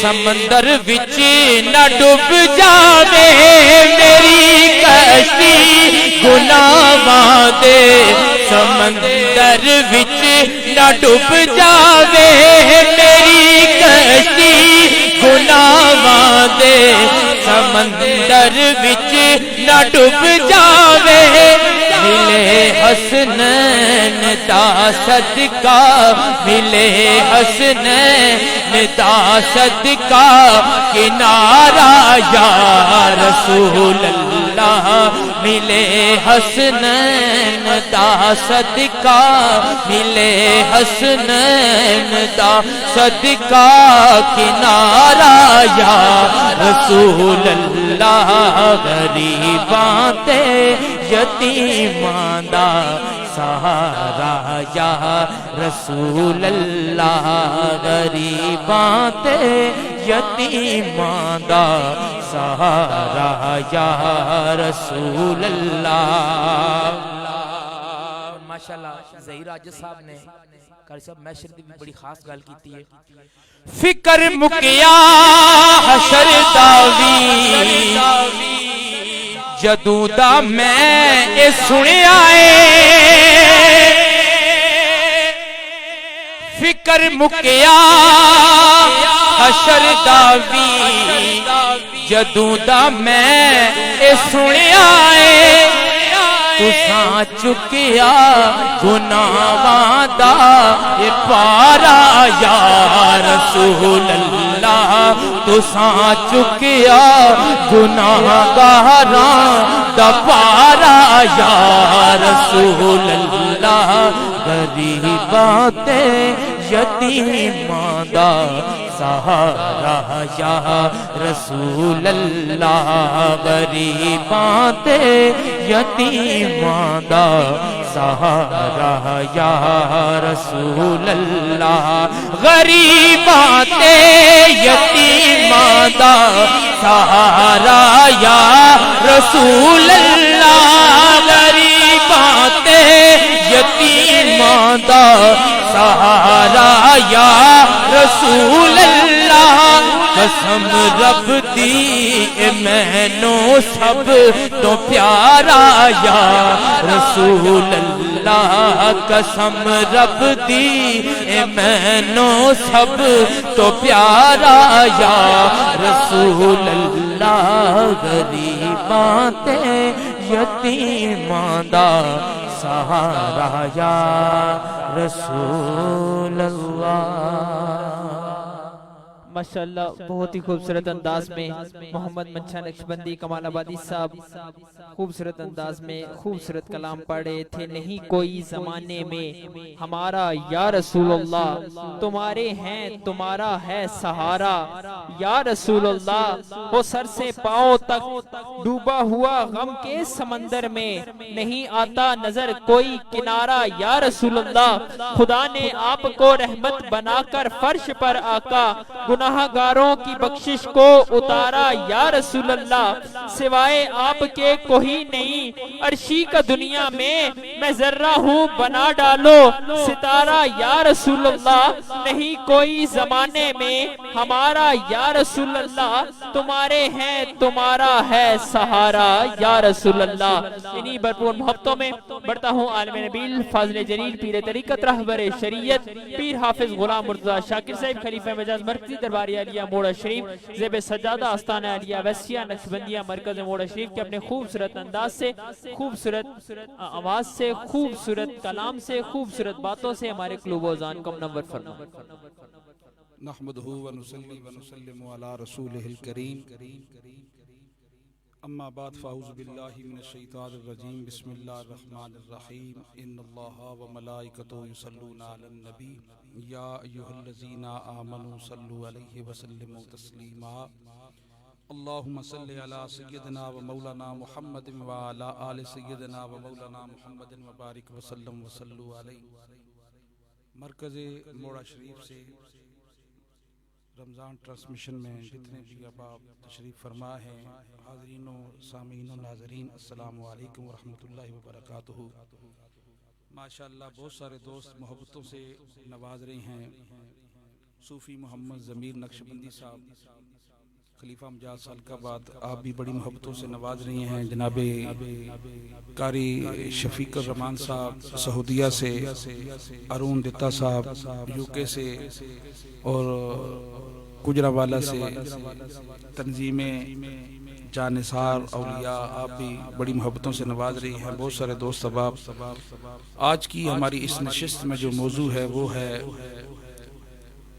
سمندر وچ نہ ڈوب جاوے میری کشتی گناہاں دے سمندر وچ نہ ڈوب جاوے میری کشتی گناہاں دے سمندر وچ نہ ڈوب جاوے ملے حسنین دا صدقہ ملے حسنین دا صدقہ کنارہ یا رسول اللہ ملے حسنین دا صدقہ ملے حسنین دا صدقہ کنارہ یا رسول اللہ غریباں تے یتیماں دا سہارا یا رسول اللہ غریباں تے یتیماں دا سہارا یا رسول اللہ ماشاءاللہ ظہیر عاجز صاحب نے قاری صاحب محشر دی بھی بڑی خاص گل کیتی ہے فکر مکیا حشر داوی جدوں دا میں اے سنیا اے فکر مکیا حشر داوی جدوں دا میں اے سنیا اے تساں چکیا گناہاں دا اے پارا یا رسول اللہ تساں چکیا گناہگاراں دا پارا یا رسول اللہ غریباں تے یتیماں دا سہارا یا رسول اللہ غریباں تے یتیماں دا سہارا یا رسول اللہ غریباں تے یتیماں دا سہارا یا رسول اللہ غریباں تے یتیماں دا سہارا یا رسول اللہ قسم رب دی مینوں سب تو پیارا یا رسول اللہ قسم رب دی مینوں سب تو پیارا یا رسول اللہ غریباں تے یتیماں دا سہارا یا رسول اللہ ماشاءاللہ بہت ہی خوبصورت انداز میں محمد منشا نقشبندی کمال آبادی صاحب خوبصورت انداز میں خوبصورت کلام پڑھے تھے نہیں کوئی زمانے میں ہمارا یا رسول اللہ تمہارے ہیں تمہارا ہے سہارا یا رسول اللہ وہ سر سے پاؤں تک ڈوبا ہوا غم کے سمندر میں نہیں آتا نظر کوئی کنارہ یا رسول اللہ خدا نے آپ کو رحمت بنا کر فرش پر آقا گناہ گناہگاروں کی بخشش کو اتارا یا رسول اللہ، سوائے آپ کے کوئی نہیں، عرشی کا دنیا میں ذرہ ہوں، بنا ڈالو ستارہ یا رسول اللہ، نہیں کوئی زمانے میں ہمارا یا رسول اللہ، تمہارے ہیں تمہارا ہے سہارا یا رسول اللہ۔ انہی بھرپور محبتوں میں بڑھتا ہوں عالم نبیل فاضل جلیل پیر طریقت رہبر شریعت پیر حافظ غلام مرتضی شاکر صاحب خلیفہ مجاز مرکزی درباری عالیہ موڑا شریف زیب سجادہ آستانہ عالیہ ویسیہ نقشبندیہ مرکز موڑا شریف کے اپنے خوبصورت انداز سے، خوبصورت آواز سے، خوبصورت کلام سے، خوبصورت باتوں سے ہمارے قلوب و اذان کو منور فرما۔ نحمدہ ونصلی ونسلم علی رسولہ الکریم، اما بعد فاعوذ باللہ من الشیطان الرجیم، بسم اللہ الرحمن الرحیم، ان اللہ وملائکتہ یصلون علی النبی یا ایھا الذین آمنوا صلوا علیہ وسلموا تسلیما، اللہم صلی علی سیدنا و مولانا محمد وعلی آل سیدنا و مولانا محمد وبارک وسلم وصلوا علیہ۔ مرکز موڑا شریف سے رمضان ٹرانسمیشن میں جتنے بھی احباب تشریف فرما ہیں، حاضرین و سامعین و ناظرین، السلام علیکم ورحمۃ اللہ وبرکاتہ۔ ماشاءاللہ بہت سارے دوست محبتوں سے نواز رہے ہیں۔ صوفی محمد ضمیر نقشبندی صاحب خلیفہ مجاز سالکہ آباد، آپ بھی بڑی محبتوں سے نواز رہے ہیں۔ جناب قاری شفیق الرحمان صاحب سعودیہ سے، ارون دتا صاحب یو کے سے، اور گجرانوالہ سے تنظیم جانثار اولیاء، آپ بھی بڑی محبتوں سے نواز رہی ہیں۔ بہت سارے دوست احباب، آج کی ہماری اس نشست میں جو موضوع ہے وہ ہے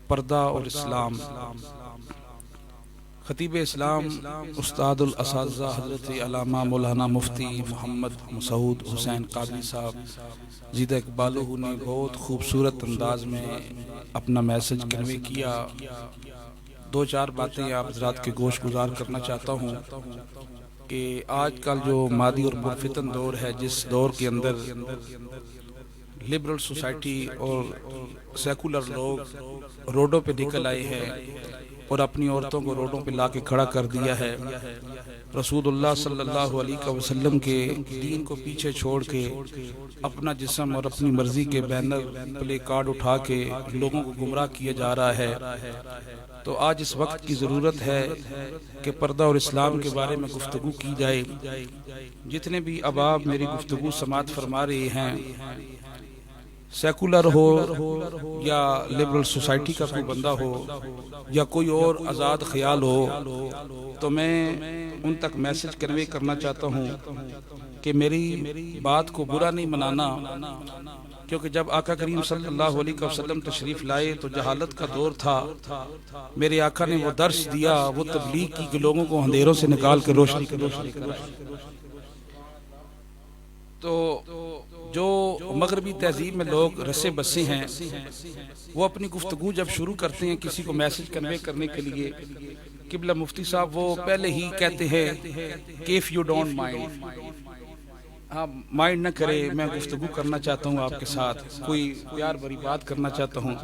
پردہ اور اسلام۔ خطیب اسلام استاد الاساتذہ حضرت علامہ مولانا مفتی محمد مسعود حسین قادری صاحب زیدہ اقبالہ نے بہت خوبصورت انداز میں اپنا میسج کنوے کیا۔ دو چار باتیں آپ حضرات کے گوش گزار کرنا چاہتا ہوں کہ آج کل جو مادی اور پرفتن دور ہے، جس دور کے اندر لبرل سوسائٹی اور سیکولر لوگ روڈوں پہ نکل آئے ہیں اور اپنی عورتوں کو روڈوں پہ لا کے کھڑا کر دیا ہے، رسول اللہ صلی اللہ علیہ وسلم کے دین کو پیچھے چھوڑ کے اپنا جسم اور اپنی مرضی کے بینر پلے کارڈ اٹھا کے لوگوں کو گمراہ کیا جا رہا ہے۔ تو آج اس وقت کی ضرورت ہے کہ پردہ اور اسلام کے بارے میں گفتگو کی جائے۔ جتنے بھی احباب میری گفتگو سماعت فرما رہے ہیں، سیکولر ہو یا لبرل سوسائٹی کا کوئی بندہ ہو یا کوئی اور آزاد خیال ہو، تو میں ان تک میسج کنوے کرنا چاہتا ہوں کہ میری بات کو برا نہیں منانا، کیونکہ جب آقا کریم صلی اللہ علیہ وسلم تشریف لائے تو جہالت کا دور تھا۔ میرے آقا نے وہ درس دیا، وہ تبلیغ کی کہ لوگوں کو اندھیروں سے نکال کے روشنی تو جو مغربی تہذیب میں لوگ رسے بسے ہیں، وہ اپنی گفتگو جب شروع کرتے ہیں کسی کو میسج کنوے کرنے کے لیے، قبلہ مفتی صاحب وہ پہلے ہی کہتے ہیں کہ if you don't mind، آپ مائنڈ نہ کرے، میں گفتگو کرنا چاہتا ہوں آپ کے ساتھ، کوئی پیار بھری بات کرنا چاہتا ہوں۔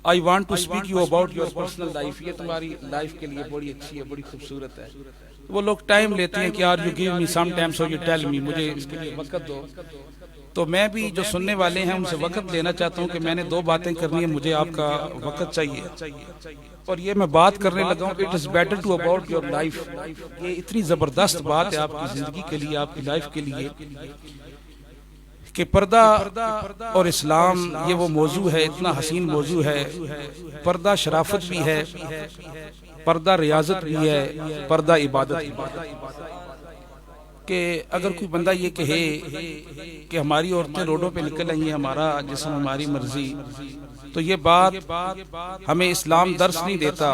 I want to speak you about your personal life، یہ تمہاری لائف کے لیے بڑی اچھی ہے، بڑی خوبصورت ہے۔ وہ لوگ ٹائم لیتے ہیں کہ یار you give me some time so you tell me، مجھے اس کے لیے وقت دو۔ تو میں بھی جو سننے والے ہیں ان سے وقت لینا چاہتا ہوں کہ میں نے دو باتیں کرنی ہیں، مجھے آپ کا وقت چاہیے، اور یہ میں بات کرنے لگا ہوں it is better to about your life۔ یہ اتنی زبردست بات ہے آپ کی زندگی کے لیے، آپ کی لائف کے لیے، کہ پردہ اور اسلام یہ وہ موضوع ہے، اتنا حسین موضوع ہے۔ پردہ شرافت بھی ہے، پردہ ریاضت بھی ہے، پردہ عبادت بھی ہے۔ کہ اگر کوئی بندہ یہ کہے کہ ہماری عورتیں روڈوں پہ نکل آئی ہیں، ہمارا جسم ہماری مرضی، تو یہ بات ہمیں اسلام درس نہیں دیتا۔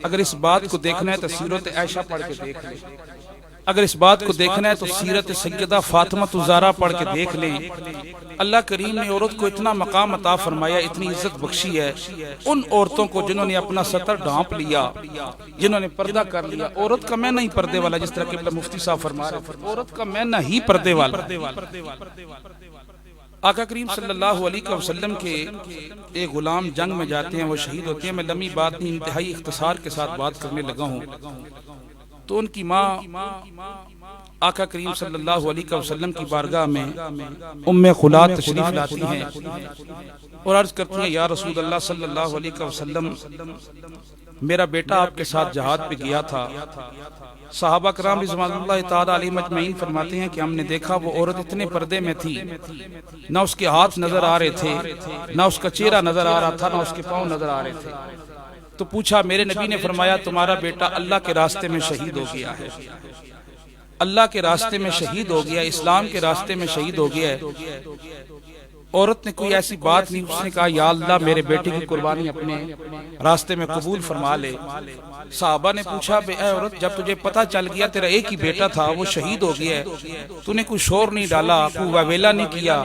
اگر اس بات کو دیکھنا ہے تو سیرت عائشہ پڑھ کے دیکھ لیں، اگر اس بات کو دیکھنا ہے تو سیرت سیدہ فاطمہ الزہرا پڑھ کے دیکھ لیں۔ اللہ کریم نے عورت کو اتنا مقام عطا فرمایا، اتنی عزت بخشی ہے۔ ان عورتوں کو جنہوں نے اپنا سطر ڈھانپ لیا، جنہوں نے پردہ کر لیا، عورت کا میں نہیں پردے والا، جس طرح کہ مفتی صاحب فرما رہے ہیں، عورت کا میں نہیں پردے والا۔ آقا کریم صلی اللہ علیہ وسلم کے ایک غلام جنگ میں جاتے ہیں، وہ شہید ہوتے ہیں. میں لمبی بات نہیں، انتہائی اختصار کے ساتھ بات کرنے لگا ہوں. تو ان کی ماں آقا کریم صلی اللہ علیہ وسلم کی بارگاہ میں ام خلاد تشریف لاتی ہیں اور عرض کرتی ہیں یا رسول اللہ صلی اللہ علیہ وسلم، میرا بیٹا آپ کے ساتھ جہاد پہ گیا تھا. صحابہ کرام رضوان اللہ تعالی علیہم اجمعین فرماتے ہیں کہ ہم نے دیکھا وہ عورت اتنے پردے میں تھی، نہ اس کے ہاتھ نظر آ رہے تھے، نہ اس کا چہرہ نظر آ رہا تھا، نہ اس کے پاؤں نظر آ رہے تھے. تو پوچھا، میرے نبی نے فرمایا تمہارا بیٹا اللہ کے راستے میں شہید ہو گیا ہے، اللہ کے راستے میں شہید ہو گیا، اسلام کے راستے میں شہید ہو گیا ہے. عورت نے کوئی ایسی بات نہیں، اس نے کہا یا اللہ میرے بیٹے کی قربانی اپنے راستے میں قبول فرما لے. صحابہ نے پوچھا بے اے عورت، جب تجھے پتہ چل گیا تیرا ایک ہی بیٹا تھا وہ شہید ہو گیا ہے، تو نے کوئی شور نہیں ڈالا، کوئی ویلا نہیں کیا،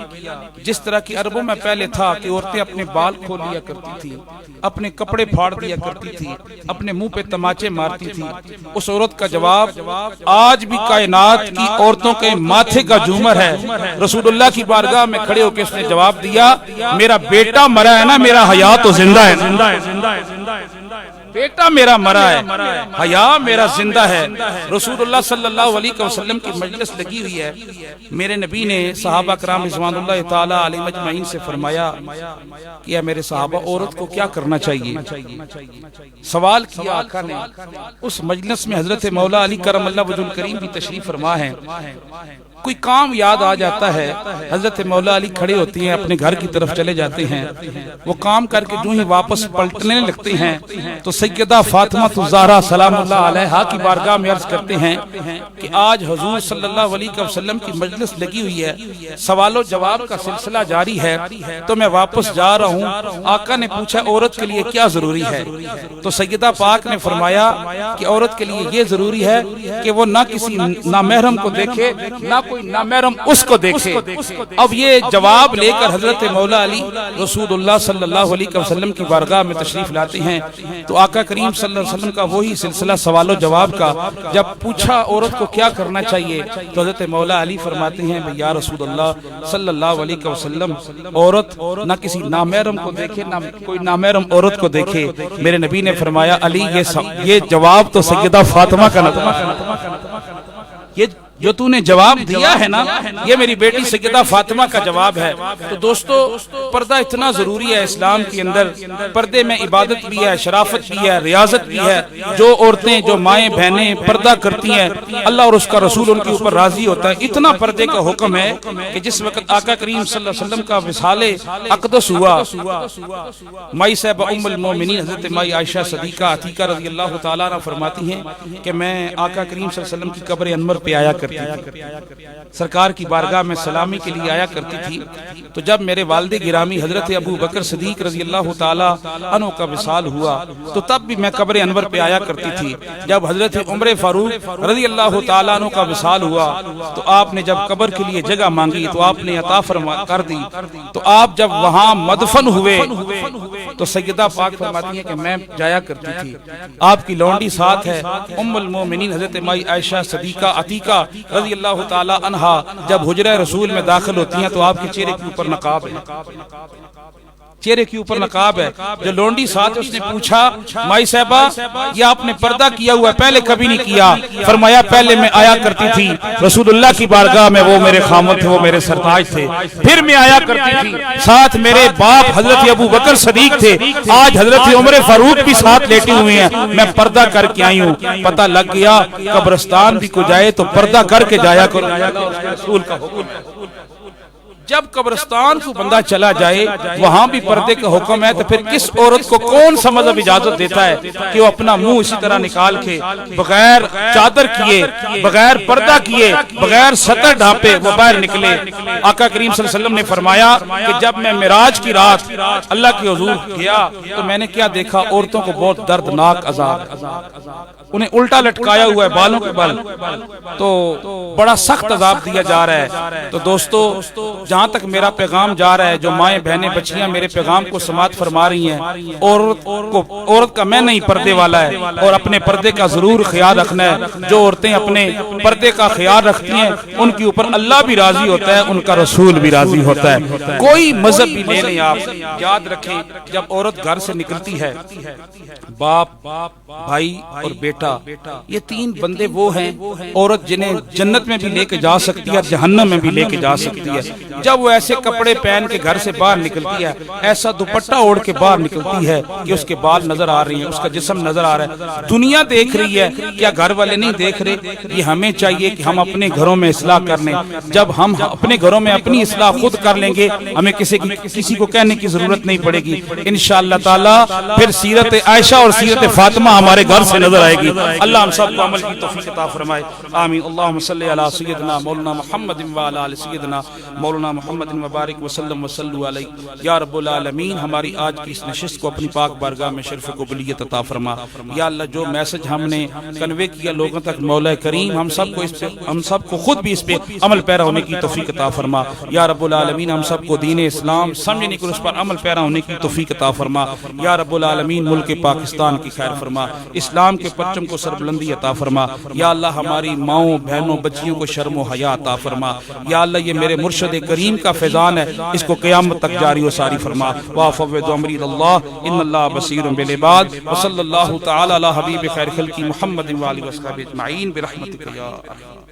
جس طرح کی عربوں میں پہلے تھا کہ عورتیں اپنے بال کھول لیا کرتی تھی، اپنے کپڑے پھاڑ دیا کرتی تھی، اپنے منہ پہ تماچے مارتی تھی. اس عورت کا جواب آج بھی کائنات کی عورتوں کے ماتھے کا جھومر ہے. رسول اللہ کی بارگاہ میں کھڑے ہو کے اس نے جواب دیا، میرا بیٹا مرا ہے نا، میرا حیا تو زندہ ہے. بیٹا میرا مرا ہے، حیا میرا زندہ ہے. رسول اللہ صلی اللہ علیہ وسلم کی مجلس لگی ہوئی ہے. میرے نبی نے صحابہ کرام رضوان اللہ تعالی علیہم اجمعین سے فرمایا کہ اے میرے صحابہ، عورت کو کیا کرنا چاہیے؟ سوال کیا آقا نے. اس مجلس میں حضرت مولا علی کرم اللہ وجہ الکریم بھی تشریف فرما ہے. کوئی کام یاد آ جاتا ہے، حضرت مولا علی کھڑے ہوتے ہیں، اپنے گھر کی طرف چلے جاتے ہیں. وہ کام کر کے جو ہی واپس پلٹنے لگتے ہیں تو سیدہ فاطمہ الزہرا سلام اللہ علیہا کی بارگاہ میں عرض کرتے ہیں کہ آج حضور صلی اللہ علیہ وسلم کی مجلس لگی ہوئی ہے، سوال و جواب کا سلسلہ جاری ہے، تو میں واپس جا رہا ہوں. آقا نے پوچھا عورت کے لیے کیا ضروری ہے؟ تو سیدہ پاک نے فرمایا کہ عورت کے لیے یہ ضروری ہے کہ وہ نہ کسی نامحرم کو دیکھے، نہ کوئی نامحرم اس کو دیکھے. اب یہ جواب لے کر حضرت مولا علی رسول اللہ صلی اللہ علیہ وسلم کی بارگاہ میں تشریف لاتے ہیں. تو آقا کریم صلی اللہ علیہ وسلم کا وہی سلسلہ سوال و جواب کا. جب پوچھا عورت کو کیا کرنا چاہیے تو حضرت مولا علی فرماتے ہیں یا رسول اللہ صلی اللہ علیہ وسلم، عورت نہ کسی نامحرم کو دیکھے، نہ کوئی نامحرم عورت کو دیکھے. میرے نبی نے فرمایا علی یہ جواب تو سیدہ فاطمہ کا یہ جو تو نے جواب دیا ہے نا، یہ میری بیٹی سیدہ فاطمہ کا جواب ہے. تو دوستو، پردہ اتنا ضروری ہے اسلام کے اندر. پردے میں عبادت بھی ہے، شرافت بھی ہے، ریاضت بھی ہے. جو عورتیں، جو مائیں بہنیں پردہ کرتی ہیں، اللہ اور اس کا رسول ان کے اوپر راضی ہوتا ہے. اتنا پردے کا حکم ہے کہ جس وقت آقا کریم صلی اللہ علیہ وسلم کا وصال اقدس ہوا، مائی صاحبہ ام المومنین حضرت مائی عائشہ صدیقہ عتیقہ رضی اللہ تعالیٰ عنہ فرماتی ہیں کہ میں آقا کریم صلی اللہ علیہ وسلم کی قبر انور پہ آیا سرکار کی بارگاہ میں سلامی کے لیے آیا کرتی تھی. تو جب میرے والد گرامی حضرت ابو بکر صدیق رضی اللہ تعالی عنہ کا وصال ہوا تو تب بھی میں قبر انور پہ آیا کرتی تھی. جب حضرت عمر فاروق رضی اللہ تعالی عنہ کا وصال ہوا تو آپ نے جب قبر کے لیے جگہ مانگی تو آپ نے عطا فرما کر دی. تو آپ جب وہاں مدفن ہوئے تو سیدہ پاک فرماتی ہیں کہ میں جایا کرتی تھی. آپ کی لونڈی ساتھ ہے ام المومنین حضرت مائی عائشہ صدیقہ عتیقہ رضی اللہ تعالی عنہا. جب حجرہ رسول میں داخل ہوتی ہیں تو آپ کے چہرے کے اوپر نقاب ہے، چہرے کے اوپر نقاب ہے. جو لونڈی ساتھ اس نے پوچھا مائی صاحبہ یہ آپ نے پردہ کیا ہوا ہے؟ پہلے کبھی نہیں کیا. فرمایا پہلے میں آیا کرتی تھی رسول اللہ کی بارگاہ میں، وہ میرے خامد تھے، وہ میرے سرتاج تھے. پھر میں آیا کرتی تھی، ساتھ میرے باپ حضرت ابو بکر صدیق تھے، آج حضرت عمر فاروق بھی ساتھ لیٹے ہوئے ہیں. میں پردہ کر کے آئی ہوں. پتہ لگ گیا قبرستان بھی کو جائے تو پردہ کر کے جایا کرو. رسول کا حکم، جب قبرستان کو بندہ چلا جائے وہاں بھی پردے کا حکم ہے، تو پھر کس عورت کو کون سا مذہب اجازت دیتا ہے کہ وہ اپنا منہ اسی طرح نکال کے بغیر چادر کیے، بغیر پردہ کیے، بغیر سطر ڈھانپے وہ باہر نکلے؟ آقا کریم صلی اللہ علیہ وسلم نے فرمایا کہ جب میں معراج کی رات اللہ کے حضور گیا تو میں نے کیا دیکھا؟ عورتوں کو بہت دردناک عذاب، انہیں الٹا لٹکایا ہوا ہے بالوں کے بل، تو بڑا سخت عذاب دیا جا رہا ہے. تو دوستو جہاں تک میرا پیغام جا رہا ہے، جو مائیں بہنیں بچیاں میرے پیغام کو سماعت فرما رہی ہیں، عورت کا میں نہیں پردے والا ہے، اور اپنے پردے کا ضرور خیال رکھنا ہے۔ جو عورتیں اپنے پردے کا خیال رکھتی ہیں ان کے اوپر اللہ بھی راضی ہوتا ہے، ان کا رسول بھی راضی ہوتا ہے۔ کوئی مذہب بھی لے لیں آپ، یاد رکھیں جب عورت گھر سے نکلتی ہے، باپ، بھائی اور بیٹا، یہ تین بندے وہ ہیں عورت جنہیں جنت میں بھی لے کے جا سکتی ہے اور جہنم میں بھی لے کے جا سکتی ہے۔ جب وہ ایسے کپڑے پہن کے گھر سے باہر نکلتی ہے، ایسا دوپٹہ اوڑھ کے باہر نکلتی ہے کہ اس کے بال نظر آ رہی ہیں، اس کا جسم نظر آ رہا ہے، دنیا دیکھ رہی ہے، کیا گھر والے نہیں دیکھ رہے؟ یہ ہمیں چاہیے کہ ہم اپنے گھروں میں اصلاح کر لیں۔ جب ہم اپنے گھروں میں اپنی اصلاح خود کر لیں گے، ہمیں کسی کو کہنے کی ضرورت نہیں پڑے گی انشاءاللہ تعالی۔ پھر سیرت عائشہ اور سیرت فاطمہ ہمارے گھر سے نظر آئے گی۔ اللہ ہم سب کو عمل کی توفیق عطا فرمائے، آمین۔ اللہم صلی علی سیدنا مولانا محمد وعلی آل سیدنا مولانا محمد وبارک وسلم وصلوا علیہ۔ یا رب العالمین ہماری آج کی اس نشست کو اپنی پاک بارگاہ میں شرف قبولیت عطا فرما۔ یا اللہ جو میسج ہم نے کنوے کیا لوگوں تک، مولا کریم ہم سب کو خود بھی اس پہ عمل پیرا ہونے کی توفیق عطا فرما۔ یا رب العالمین ہم سب کو دین اسلام سمجھنے کو، اس پر عمل پیرا ہونے کی توفیق عطا فرما۔ یا رب العالمین ملک پاکستان کی خیر فرما، اسلام کے پرچم کو سربلندی عطا فرما۔ یا اللہ ہماری ماؤں بہنوں بچیوں کو شرم و حیا عطا فرما۔ یا اللہ یہ میرے مرشد کریم کا فیضان ہے، اس کو قیامت تک جاری و ساری فرما۔ وافوض امری اللہ ان اللہ بصیر بالعباد، وصلی اللہ تعالی علی حبیب خیر خلق محمد وآلہ وصحبہ اجمعین برحمتک یا ارحم۔